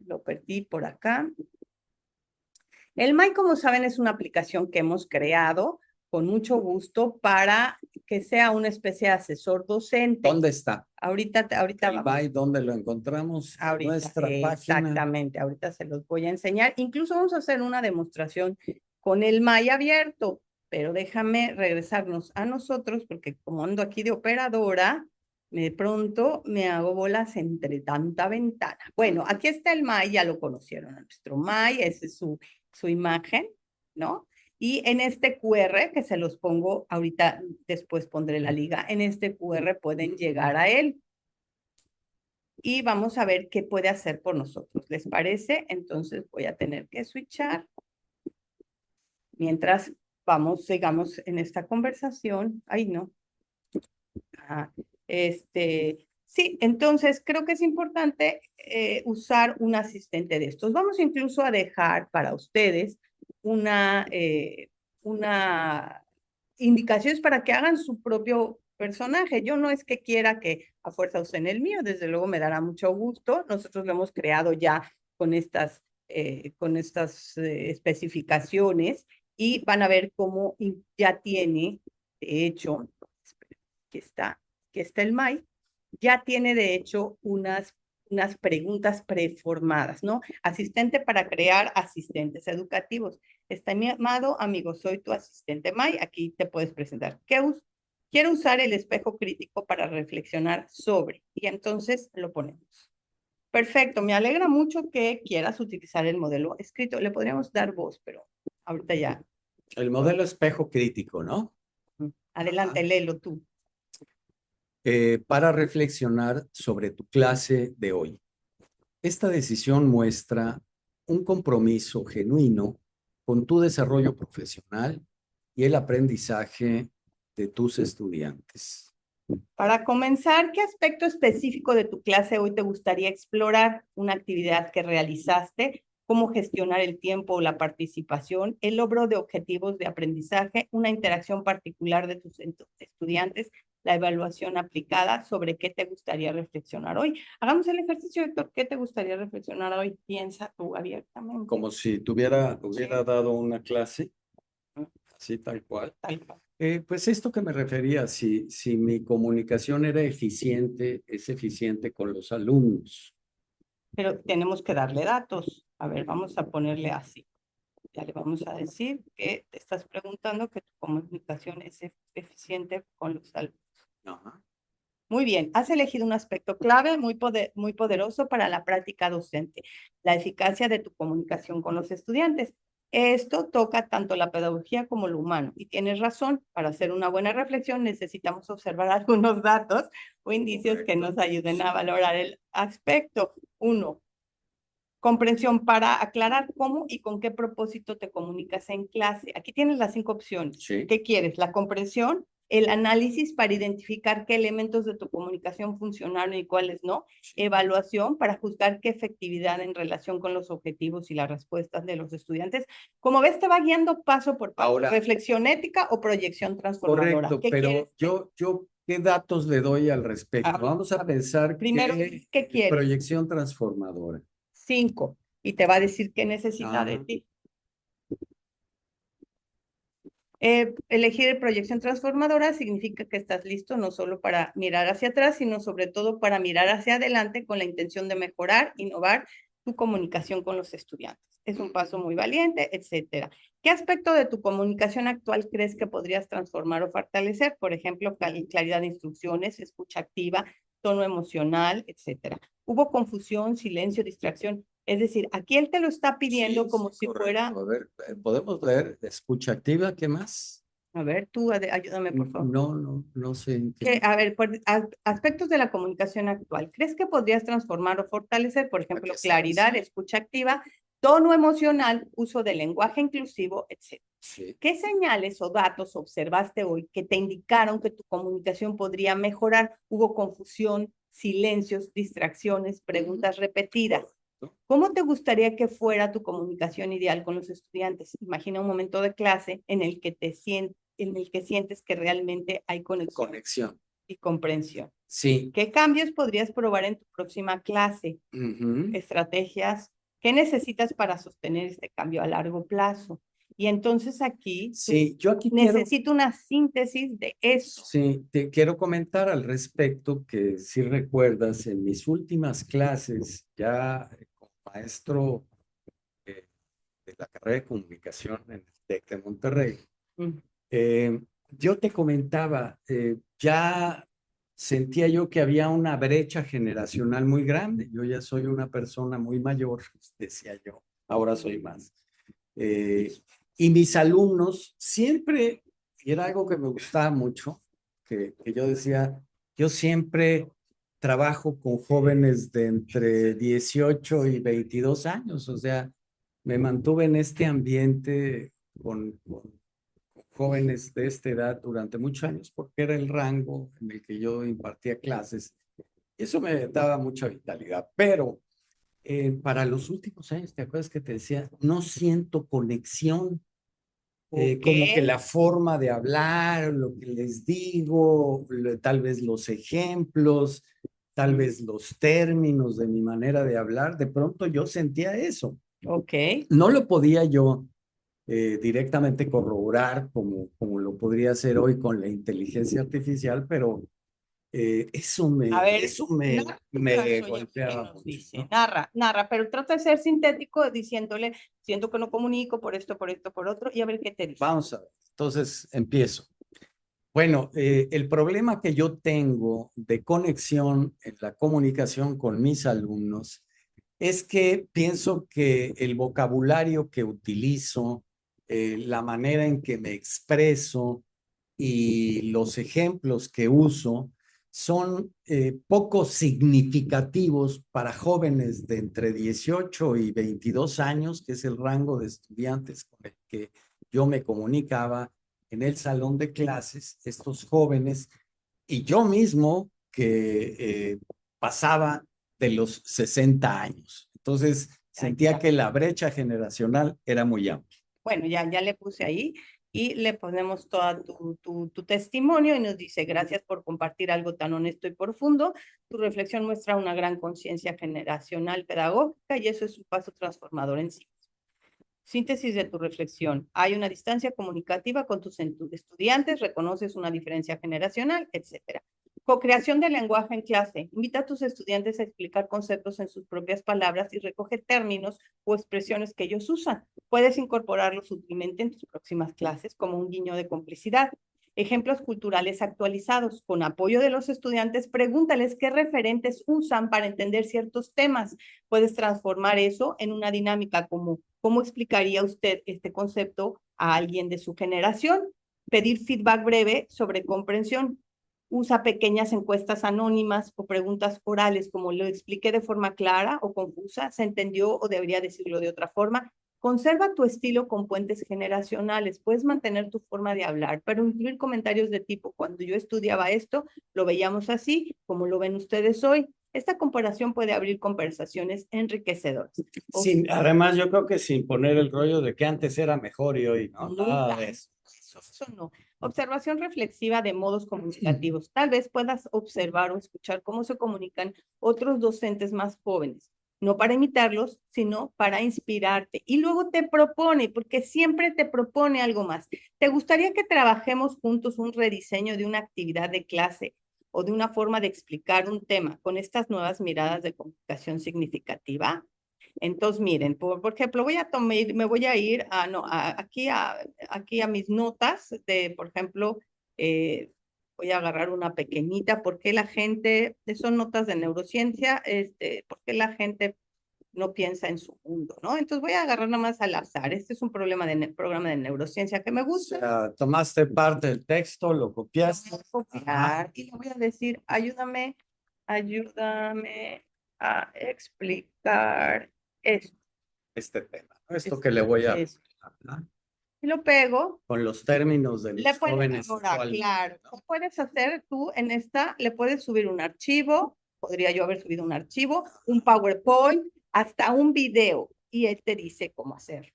lo perdí por acá. El MAI, como saben, es una aplicación que hemos creado con mucho gusto para que sea una especie de asesor docente. ¿Dónde está? Ahorita El vamos. MAI, ¿dónde lo encontramos? Ahorita, Nuestra página. exactamente, ahorita se los voy a enseñar. Incluso vamos a hacer una demostración con el MAI abierto, pero déjame regresarnos a nosotros porque como ando aquí de operadora, De pronto me hago bolas entre tanta ventana. Bueno, aquí está el May, ya lo conocieron a nuestro May, esa es su imagen, ¿no? Y en este QR, que se los pongo ahorita, después pondré la liga, en este QR pueden llegar a él. Y vamos a ver qué puede hacer por nosotros. ¿Les parece? Entonces voy a tener que switchar. Mientras sigamos en esta conversación. Ay, no. Sí, entonces creo que es importante usar un asistente de estos. Vamos incluso a dejar para ustedes una indicaciones para que hagan su propio personaje. Yo no es que quiera que a fuerza usen el mío, desde luego me dará mucho gusto. Nosotros lo hemos creado ya con estas especificaciones y van a ver cómo ya tiene, de hecho, que está el MAI, ya tiene de hecho unas preguntas preformadas, ¿no? Asistente para crear asistentes educativos. Estimado amigo, soy tu asistente MAI, aquí te puedes presentar. Quiero usar el espejo crítico para reflexionar sobre, y entonces lo ponemos. Perfecto, me alegra mucho que quieras utilizar el modelo escrito. Le podríamos dar voz, pero ahorita ya. El modelo espejo crítico, ¿no? Adelante, léelo tú. Para reflexionar sobre tu clase de hoy. Esta decisión muestra un compromiso genuino con tu desarrollo profesional y el aprendizaje de tus estudiantes. Para comenzar, ¿qué aspecto específico de tu clase hoy te gustaría explorar? ¿Una actividad que realizaste? ¿Cómo gestionar el tiempo o la participación? ¿El logro de objetivos de aprendizaje? ¿Una interacción particular de tus estudiantes? ¿La evaluación aplicada? ¿Sobre qué te gustaría reflexionar hoy? Hagamos el ejercicio, Héctor. ¿Qué te gustaría reflexionar hoy? Piensa tú abiertamente. Como si hubiera dado una clase, así tal cual. Tal cual. Pues esto que me refería, si mi comunicación era eficiente, es eficiente con los alumnos. Pero tenemos que darle datos. A ver, vamos a ponerle así. Ya le vamos a decir que te estás preguntando que tu comunicación es eficiente con los alumnos. Ajá. Muy bien, has elegido un aspecto clave muy poderoso para la práctica docente, la eficacia de tu comunicación con los estudiantes. Esto toca tanto la pedagogía como lo humano. Y tienes razón, para hacer una buena reflexión necesitamos observar algunos datos o indicios que nos ayuden a valorar el aspecto. Uno, comprensión para aclarar cómo y con qué propósito te comunicas en clase. Aquí tienes las 5 opciones. Sí. ¿Qué quieres? La comprensión, el análisis para identificar qué elementos de tu comunicación funcionaron y cuáles no, evaluación para juzgar qué efectividad en relación con los objetivos y las respuestas de los estudiantes. Como ves, te va guiando paso por paso. Ahora, reflexión ética o proyección transformadora. Correcto, ¿Qué pero quieres? ¿qué datos le doy al respecto? Vamos a pensar primero, ¿qué quieres? Proyección transformadora. 5, y te va a decir qué necesita de ti. Elegir proyección transformadora significa que estás listo no solo para mirar hacia atrás, sino sobre todo para mirar hacia adelante con la intención de mejorar, innovar tu comunicación con los estudiantes. Es un paso muy valiente, etcétera. ¿Qué aspecto de tu comunicación actual crees que podrías transformar o fortalecer? Por ejemplo, claridad de instrucciones, escucha activa, tono emocional, etcétera. ¿Hubo confusión, silencio, distracción? Es decir, aquí él te lo está pidiendo como si fuera... A ver, ¿podemos leer escucha activa? ¿Qué más? A ver, tú ayúdame, por favor. No sé. A ver, aspectos de la comunicación actual. ¿Crees que podrías transformar o fortalecer, por ejemplo, claridad, escucha activa, tono emocional, uso del lenguaje inclusivo, etcétera? Sí. ¿Qué señales o datos observaste hoy que te indicaron que tu comunicación podría mejorar? ¿Hubo confusión, silencios, distracciones, preguntas repetidas? ¿Cómo te gustaría que fuera tu comunicación ideal con los estudiantes? Imagina un momento de clase en el que sientes que realmente hay conexión y comprensión. Sí. ¿Qué cambios podrías probar en tu próxima clase? Estrategias. ¿Qué necesitas para sostener este cambio a largo plazo? Y entonces aquí, necesito una síntesis de eso. Sí, te quiero comentar al respecto que si recuerdas en mis últimas clases, ya como maestro de la carrera de comunicación en el TEC de Monterrey, yo te comentaba, ya sentía yo que había una brecha generacional muy grande. Yo ya soy una persona muy mayor, decía yo, ahora soy más. Eh, y mis alumnos siempre, y era algo que me gustaba mucho, que yo decía, yo siempre trabajo con jóvenes de entre 18 y 22 años, o sea, me mantuve en este ambiente con jóvenes de esta edad durante muchos años, porque era el rango en el que yo impartía clases. Eso me daba mucha vitalidad, pero para los últimos años, ¿te acuerdas que te decía? No siento conexión, Ok. como que la forma de hablar, lo que les digo, tal vez los ejemplos, tal vez los términos de mi manera de hablar, de pronto yo sentía eso. Ok. No lo podía yo directamente corroborar como lo podría hacer hoy con la inteligencia artificial, pero A ver, eso narra tu me caso y a ver qué golpeaba nos mucho, dice. ¿no? Narra, pero trata de ser sintético diciéndole, siento que no comunico por esto, por otro, y a ver qué te dice. Vamos a ver. Entonces, empiezo. Bueno, el problema que yo tengo de conexión en la comunicación con mis alumnos es que pienso que el vocabulario que utilizo, la manera en que me expreso y los ejemplos que uso son poco significativos para jóvenes de entre 18 y 22 años, que es el rango de estudiantes con el que yo me comunicaba en el salón de clases, estos jóvenes, y yo mismo que pasaba de los 60 años. Entonces, sentía que la brecha generacional era muy amplia. Bueno, ya le puse ahí y le ponemos todo tu testimonio y nos dice, gracias por compartir algo tan honesto y profundo. Tu reflexión muestra una gran conciencia generacional pedagógica y eso es un paso transformador en sí. Síntesis de tu reflexión. Hay una distancia comunicativa con tus estudiantes, reconoces una diferencia generacional, etcétera. Co-creación del lenguaje en clase. Invita a tus estudiantes a explicar conceptos en sus propias palabras y recoge términos o expresiones que ellos usan. Puedes incorporarlos sutilmente en tus próximas clases como un guiño de complicidad. Ejemplos culturales actualizados. Con apoyo de los estudiantes, pregúntales qué referentes usan para entender ciertos temas. Puedes transformar eso en una dinámica como ¿cómo explicaría usted este concepto a alguien de su generación? Pedir feedback breve sobre comprensión. Usa pequeñas encuestas anónimas o preguntas orales, como lo expliqué de forma clara o confusa, se entendió o debería decirlo de otra forma. Conserva tu estilo con puentes generacionales. Puedes mantener tu forma de hablar, pero incluir comentarios de tipo, cuando yo estudiaba esto, lo veíamos así, como lo ven ustedes hoy. Esta comparación puede abrir conversaciones enriquecedoras. Sin, además, yo creo que sin poner el rollo de que antes era mejor y hoy no, nada Nunca. de eso. Eso no. Observación reflexiva de modos comunicativos. Tal vez puedas observar o escuchar cómo se comunican otros docentes más jóvenes. No para imitarlos, sino para inspirarte. Y luego te propone, porque siempre te propone algo más. ¿Te gustaría que trabajemos juntos un rediseño de una actividad de clase o de una forma de explicar un tema con estas nuevas miradas de comunicación significativa? Entonces, miren, por ejemplo, me voy a ir a, no, aquí a mis notas de, por ejemplo, voy a agarrar una pequeñita, ¿por qué la gente, son notas de neurociencia, por qué la gente no piensa en su mundo, ¿no? Entonces voy a agarrar nada más al azar. Este es un problema programa de neurociencia que me O gusta. sea, tomaste parte del texto, lo copiaste. Lo voy a copiar y le voy a decir, ayúdame a explicar esto. Este tema, ¿no? Esto que le voy a Eso. hablar, Y lo pego, con los términos de le los puedes, jóvenes ahora, actuales, claro, ¿no? ¿qué puedes hacer tú en esta? Le puedes subir un archivo, podría yo haber subido un archivo, un PowerPoint, hasta un video, y él te dice cómo hacer.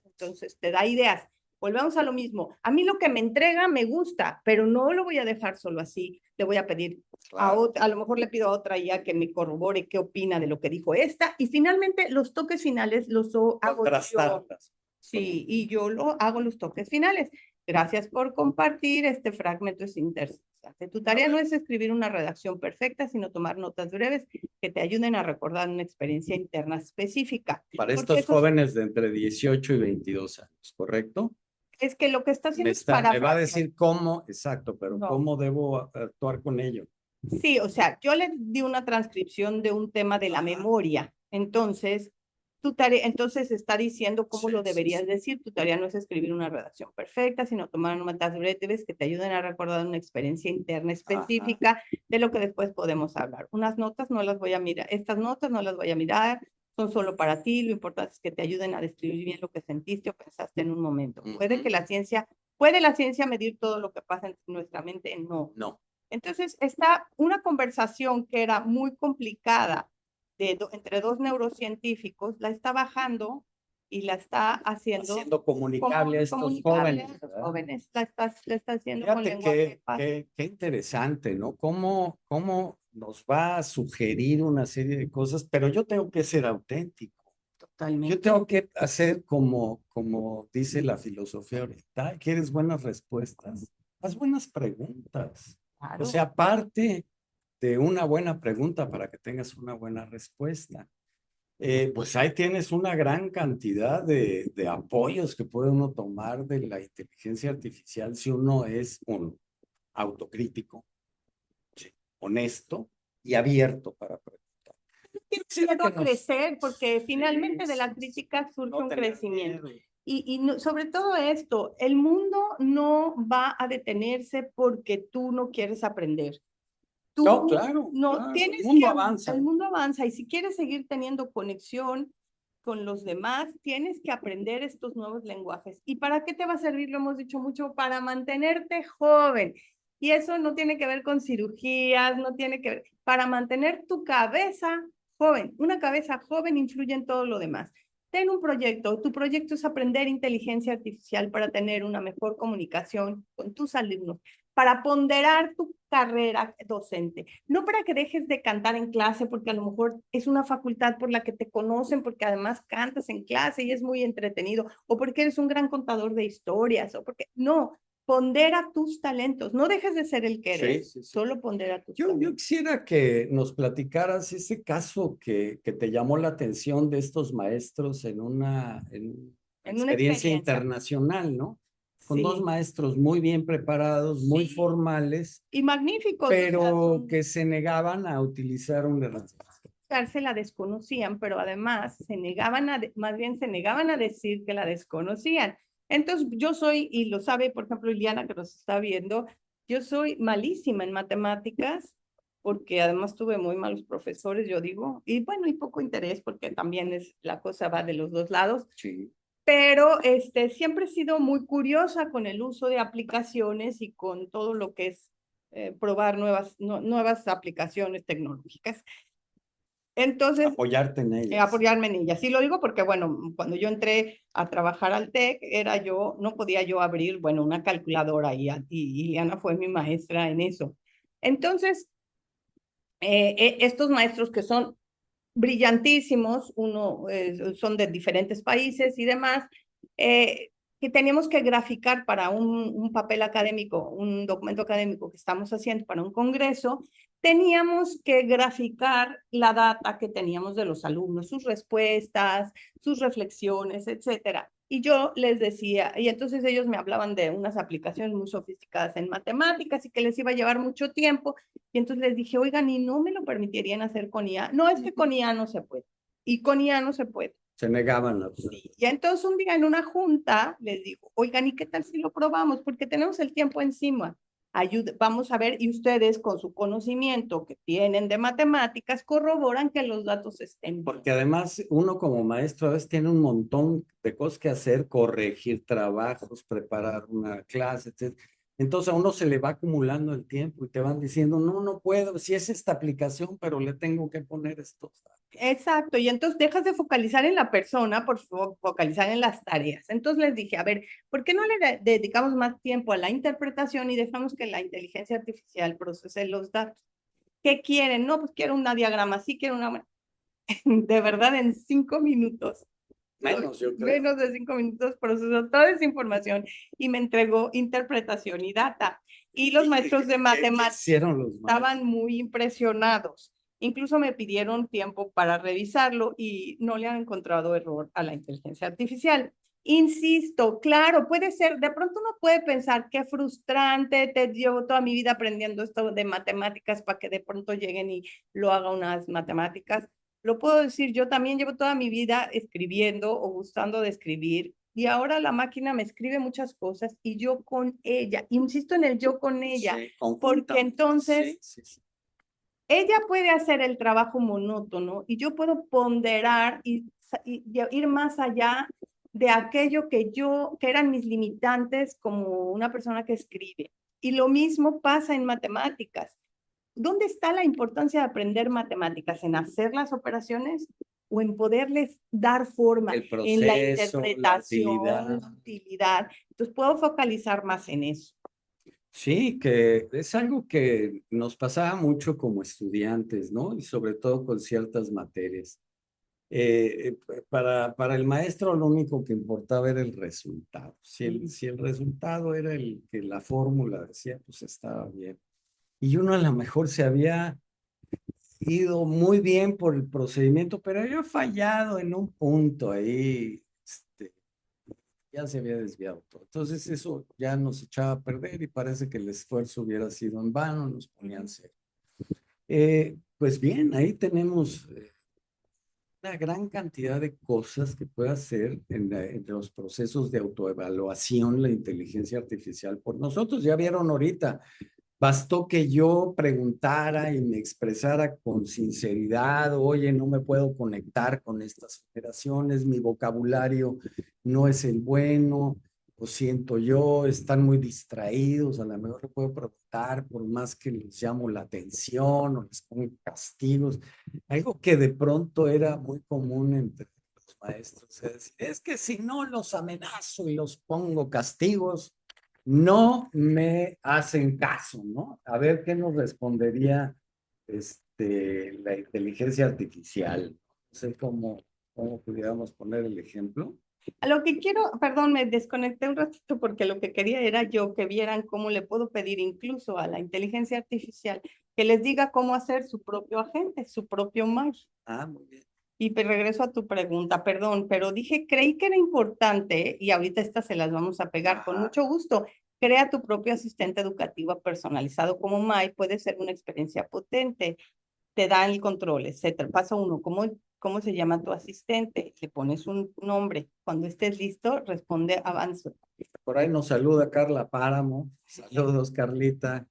Entonces, te da ideas. Volvemos a lo mismo. A mí lo que me entrega me gusta, pero no lo voy a dejar solo así. Le voy a pedir a lo mejor le pido a otra ya que me corrobore qué opina de lo que dijo esta. Y finalmente, los toques finales los hago yo. Sí, y yo lo hago los toques finales. Gracias por compartir este fragmento, es interesante. Tu tarea no es escribir una redacción perfecta, sino tomar notas breves que te ayuden a recordar una experiencia interna específica. Para Porque estos eso jóvenes de entre 18 y 22 años, ¿correcto? es que lo que está haciendo es Me va a parafrasear. decir cómo, exacto, pero No, cómo debo actuar con ello. Sí, o sea, yo le di una transcripción de un tema de la memoria. Entonces, tu tarea, entonces está diciendo cómo lo deberías decir. Tu tarea no es escribir una redacción perfecta, sino tomar notas breves que te ayuden a recordar una experiencia interna específica de lo que después podemos hablar. Unas notas no las voy a mirar, estas notas no las voy a mirar, son solo para ti. Lo importante es que te ayuden a describir bien lo que sentiste o pensaste en un momento. ¿Puede la ciencia medir todo lo que pasa en nuestra mente? No. No. Entonces, está una conversación que era muy complicada entre dos neurocientíficos, la está bajando y la está haciendo comunicable a estos jóvenes. A los jóvenes. La está haciendo con Fíjate lenguaje fácil. qué interesante, ¿no? Cómo nos va a sugerir una serie de cosas, pero yo tengo que ser auténtico. Totalmente. Yo tengo que hacer como dice la filosofía oriental. ¿Quieres buenas respuestas? Haz buenas preguntas. Claro. O sea, parte de una buena pregunta para que tengas una buena respuesta. Pues ahí tienes una gran cantidad de apoyos que puede uno tomar de la inteligencia artificial si uno es un autocrítico, sí, honesto y abierto para preguntar. Miedo a crecer, porque finalmente de la crítica surge un crecimiento. Y no, sobre todo esto, el mundo no va a detenerse porque tú no quieres aprender. Tú no, claro, tienes el mundo avanza. El mundo avanza y si quieres seguir teniendo conexión con los demás, tienes que aprender estos nuevos lenguajes. ¿Y para qué te va a servir? Lo hemos dicho mucho, para mantenerte joven. Y eso no tiene que ver con cirugías, no tiene que ver, para mantener tu cabeza joven. Una cabeza joven influye en todo lo demás. Ten un proyecto, tu proyecto es aprender inteligencia artificial para tener una mejor comunicación con tus alumnos, para ponderar tu carrera docente, no para que dejes de cantar en clase, porque a lo mejor es una facultad por la que te conocen, porque además cantas en clase y es muy entretenido, o porque eres un gran contador de historias, o porque no, pondera tus talentos, no dejes de ser el que eres, sí. Solo pondera tus talentos. Yo quisiera que nos platicaras ese caso que te llamó la atención de estos maestros en una experiencia internacional, ¿no? Con dos maestros muy bien preparados, muy formales. Y magníficos. Pero que se negaban a utilizar un herramienta. Se la desconocían, pero además más bien se negaban a decir que la desconocían. Entonces, yo soy, y lo sabe, por ejemplo, Liliana, que nos está viendo, yo soy malísima en matemáticas, porque además tuve muy malos profesores, yo digo, y bueno, y poco interés, porque también la cosa va de los dos lados. Sí. Pero siempre he sido muy curiosa con el uso de aplicaciones y con todo lo que es probar nuevas aplicaciones tecnológicas. Entonces, apoyarte en ellas. Apoyarme en ellas. Sí lo digo porque, bueno, cuando yo entré a trabajar al TEC, no podía yo abrir, bueno, una calculadora y Liliana fue mi maestra en eso. Entonces, estos maestros que son brillantísimos, son de diferentes países y demás, que teníamos que graficar para un papel académico, un documento académico que estamos haciendo para un congreso, teníamos que graficar la data que teníamos de los alumnos, sus respuestas, sus reflexiones, etcétera. Y yo les decía, y entonces ellos me hablaban de unas aplicaciones muy sofisticadas en matemáticas y que les iba a llevar mucho tiempo. Y entonces les dije, oigan, ¿y no me lo permitirían hacer con IA? No, es que con IA no se puede. Y con IA no se puede. Se negaban a sí. Y entonces un día en una junta les digo, oigan, ¿y qué tal si lo probamos? Porque tenemos el tiempo encima. Vamos a ver, y ustedes con su conocimiento que tienen de matemáticas corroboran que los datos estén bien. Porque además uno como maestro a veces tiene un montón de cosas que hacer, corregir trabajos, preparar una clase, etc. Entonces a uno se le va acumulando el tiempo y te van diciendo, no puedo, si es esta aplicación, pero le tengo que poner estos datos. Exacto, y entonces dejas de focalizar en la persona por focalizar en las tareas. Entonces les dije, a ver, ¿por qué no le dedicamos más tiempo a la interpretación y dejamos que la inteligencia artificial procese los datos? ¿Qué quieren? No, pues quiero una diagrama, sí quiero una... De verdad, en 5 minutos. Menos, yo creo. Menos de 5 minutos procesó toda esa información y me entregó interpretación y data. Y los maestros de matemáticas estaban muy impresionados. Incluso me pidieron tiempo para revisarlo y no le han encontrado error a la inteligencia artificial. Insisto, claro, puede ser, de pronto uno puede pensar qué frustrante, te llevo toda mi vida aprendiendo esto de matemáticas para que de pronto lleguen y lo haga unas matemáticas. Lo puedo decir, yo también llevo toda mi vida escribiendo o gustando de escribir y ahora la máquina me escribe muchas cosas y yo con ella, insisto en el yo con ella, Sí, porque conjuntamente. entonces Sí. ella puede hacer el trabajo monótono y yo puedo ponderar y ir más allá de aquello que eran mis limitantes como una persona que escribe. Y lo mismo pasa en matemáticas. ¿Dónde está la importancia de aprender matemáticas? ¿En hacer las operaciones o en poderles dar forma? El En la proceso, la interpretación, utilidad. la utilidad. Entonces puedo focalizar más en eso. Sí, que es algo que nos pasaba mucho como estudiantes, ¿no? Y sobre todo con ciertas materias. Para el maestro lo único que importaba era el resultado. Si el resultado era el que la fórmula decía, pues estaba bien. Y uno a lo mejor se había ido muy bien por el procedimiento, pero había fallado en un punto ahí, ya se había desviado todo. Entonces eso ya nos echaba a perder y parece que el esfuerzo hubiera sido en vano, nos ponían cero. Pues bien, ahí tenemos una gran cantidad de cosas que puede hacer en los procesos de autoevaluación la inteligencia artificial por nosotros. Ya vieron ahorita, bastó que yo preguntara y me expresara con sinceridad, oye, no me puedo conectar con estas operaciones, mi vocabulario no es el bueno, lo siento yo, están muy distraídos, a lo mejor le puedo preguntar por más que les llamo la atención o les pongo castigos, algo que de pronto era muy común entre los maestros, es que si no los amenazo y los pongo castigos, no me hacen caso, ¿no? A ver qué nos respondería la inteligencia artificial. No sé cómo pudiéramos poner el ejemplo. A lo que quiero, perdón, me desconecté un ratito porque lo que quería era yo que vieran cómo le puedo pedir incluso a la inteligencia artificial que les diga cómo hacer su propio agente, su propio MAI. Ah, muy bien. Y regreso a tu pregunta, perdón, pero dije, creí que era importante y ahorita estas se las vamos a pegar con Ajá. mucho gusto. Crea tu propio asistente educativo personalizado como MAI, puede ser una experiencia potente, te dan el control, etcétera. Paso uno, ¿cómo se llama tu asistente? Le pones un nombre. Cuando estés listo, responde avanzo. Por ahí nos saluda Carla Páramo. Saludos, Carlita.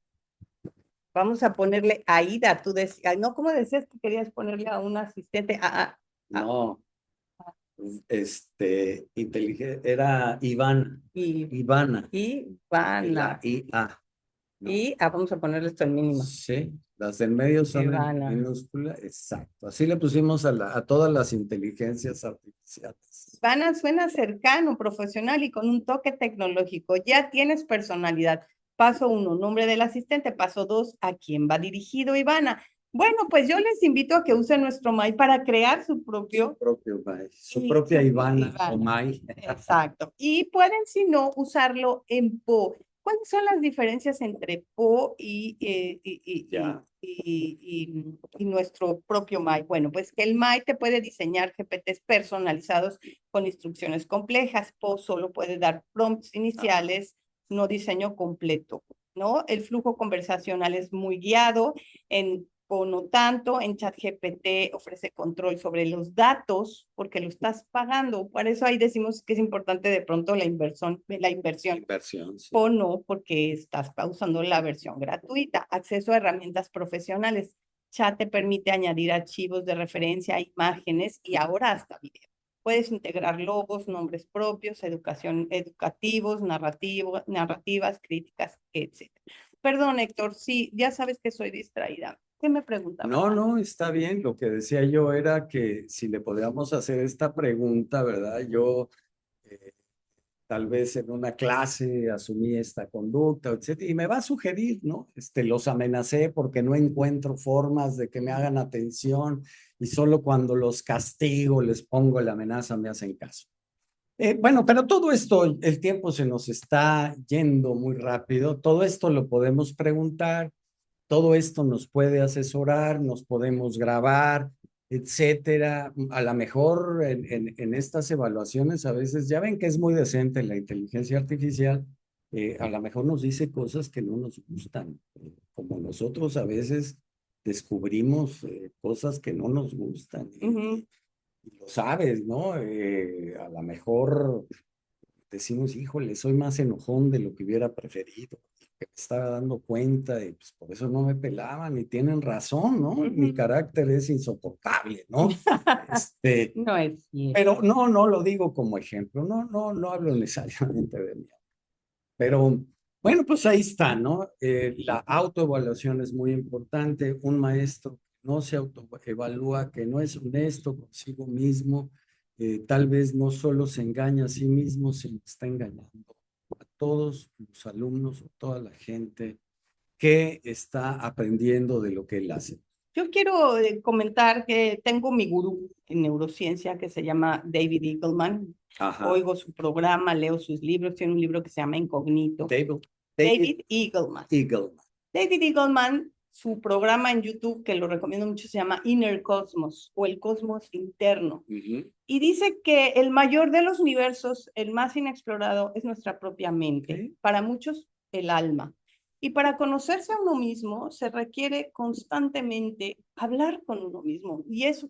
Vamos a ponerle Aida. Tú decías, no, ¿cómo decías que querías ponerle a un asistente? No, era Iván, Y, Ivana, la Ivana. IA, ¿no? Vamos a ponerle esto en mínimo. Sí, las del medio son en Ivana. minúscula, exacto. Así le pusimos a todas las inteligencias artificiales. Ivana suena cercano, profesional y con un toque tecnológico. Ya tienes personalidad. Paso uno, nombre del asistente. Paso dos, ¿a quién va dirigido Ivana? Bueno, pues yo les invito a que usen nuestro MAI para crear su propio. Su propia Ivana o Ivana. Mai. Exacto. Y pueden, si no, usarlo en Po. ¿Cuáles son las diferencias entre Po Ya. y nuestro propio MAI? Bueno, pues que el MAI te puede diseñar GPTs personalizados con instrucciones complejas. Po solo puede dar prompts iniciales, no diseño completo, ¿no? El flujo conversacional es muy guiado, o no tanto. En ChatGPT ofrece control sobre los datos porque lo estás pagando. Por eso ahí decimos que es importante de pronto la inversión. Inversión, sí. O no, porque estás usando la versión gratuita. Acceso a herramientas profesionales. Chat te permite añadir archivos de referencia, imágenes y ahora hasta video. Puedes integrar logos, nombres propios, educativos, narrativas, críticas, etc. Perdón, Héctor, sí, ya sabes que soy distraída. ¿Qué me preguntabas? No, está bien. Lo que decía yo era que si le podíamos hacer esta pregunta, ¿verdad? Yo eh, tal vez en una clase asumí esta conducta, etcétera, y me va a sugerir, ¿no? Los amenacé porque no encuentro formas de que me hagan atención y solo cuando los castigo, les pongo la amenaza, me hacen caso. Bueno, pero todo esto, el tiempo se nos está yendo muy rápido, todo esto lo podemos preguntar, todo esto nos puede asesorar, nos podemos grabar, etcétera. A lo mejor en estas evaluaciones a veces, ya ven que es muy decente la inteligencia artificial, a lo mejor nos dice cosas que no nos gustan, como nosotros a veces descubrimos cosas que no nos gustan. Y lo sabes, ¿no? A lo mejor decimos, híjole, soy más enojón de lo que hubiera preferido, que me estaba dando cuenta y pues por eso no me pelaban y tienen razón, ¿no? Mi carácter es insoportable, ¿no? No es cierto. Pero no lo digo como ejemplo, no hablo necesariamente de mí. Pero bueno, pues ahí está, ¿no? La autoevaluación es muy importante. Un maestro que no se autoevalúa, que no es honesto consigo mismo, tal vez no solo se engaña a sí mismo, sino está engañando a todos los alumnos o toda la gente que está aprendiendo de lo que él hace. Yo quiero comentar que tengo mi gurú en neurociencia que se llama David Eagleman. Ajá. Oigo su programa, leo sus libros. Tiene un libro que se llama Incognito. David Eagleman. David Eagleman, su programa en YouTube, que lo recomiendo mucho, se llama Inner Cosmos o el cosmos interno. Y dice que el mayor de los universos, el más inexplorado, es nuestra propia mente. Para muchos, el alma. Y para conocerse a uno mismo se requiere constantemente hablar con uno mismo. Y eso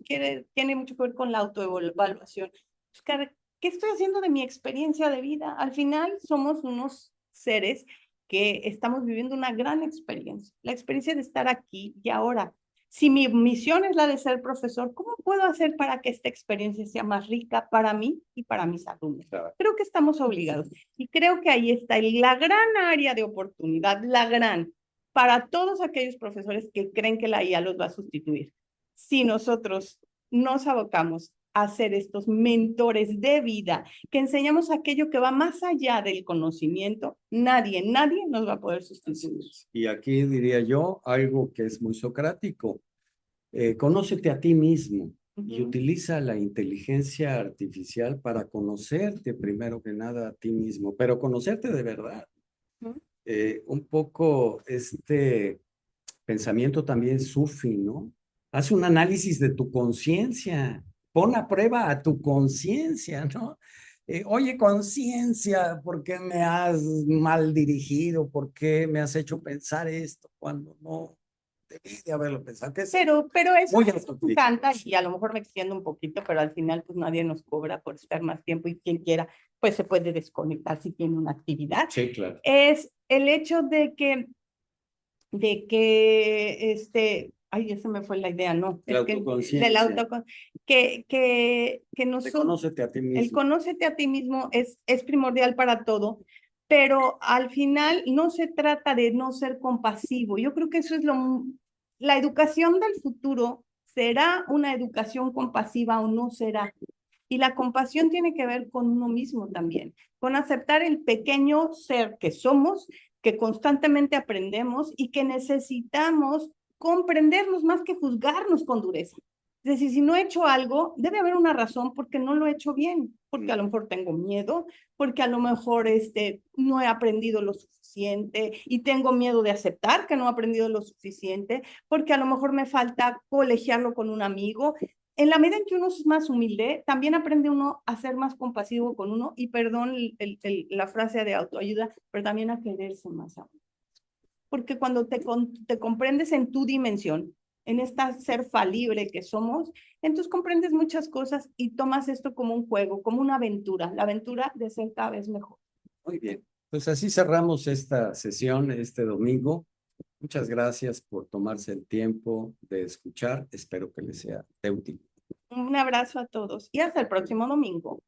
tiene mucho que ver con la autoevaluación. Buscar, ¿qué estoy haciendo de mi experiencia de vida? Al final somos unos seres que estamos viviendo una gran experiencia. La experiencia de estar aquí y ahora. Si mi misión es la de ser profesor, ¿cómo puedo hacer para que esta experiencia sea más rica para mí y para mis alumnos? Creo que estamos obligados y creo que ahí está la gran área de oportunidad, para todos aquellos profesores que creen que la IA los va a sustituir. Si nosotros nos abocamos a ser estos mentores de vida, que enseñamos aquello que va más allá del conocimiento, nadie nos va a poder sustituir. Y aquí diría yo algo que es muy socrático. Conócete a ti mismo y utiliza la inteligencia artificial para conocerte primero que nada a ti mismo, pero conocerte de verdad. Un poco este pensamiento también sufi, ¿no? Haz un análisis de tu conciencia, pon a prueba a tu conciencia, ¿no? Oye, conciencia, ¿por qué me has mal dirigido? ¿Por qué me has hecho pensar esto cuando no debí de haberlo pensado? Pero eso me encanta y a lo mejor me extiendo un poquito, pero al final pues nadie nos cobra por estar más tiempo y quien quiera pues se puede desconectar si tiene una actividad. Sí, claro. Es el hecho de que ay, ya se me fue la idea, no. La autoconciencia. Que nosotros, conócete a ti mismo. El conócete a ti mismo es primordial para todo, pero al final no se trata de no ser compasivo. Yo creo que eso es la educación del futuro. ¿Será una educación compasiva o no será? Y la compasión tiene que ver con uno mismo también, con aceptar el pequeño ser que somos, que constantemente aprendemos y que necesitamos comprendernos más que juzgarnos con dureza. Es decir, si no he hecho algo, debe haber una razón porque no lo he hecho bien, porque a lo mejor tengo miedo, porque a lo mejor no he aprendido lo suficiente y tengo miedo de aceptar que no he aprendido lo suficiente, porque a lo mejor me falta colegiarlo con un amigo. En la medida en que uno es más humilde, también aprende uno a ser más compasivo con uno y perdón la frase de autoayuda, pero también a quererse más a uno. Porque cuando te comprendes en tu dimensión, en esta ser falible que somos, entonces comprendes muchas cosas y tomas esto como un juego, como una aventura, la aventura de ser cada vez mejor. Muy bien, pues así cerramos esta sesión este domingo. Muchas gracias por tomarse el tiempo de escuchar. Espero que les sea de útil. Un abrazo a todos y hasta el próximo domingo.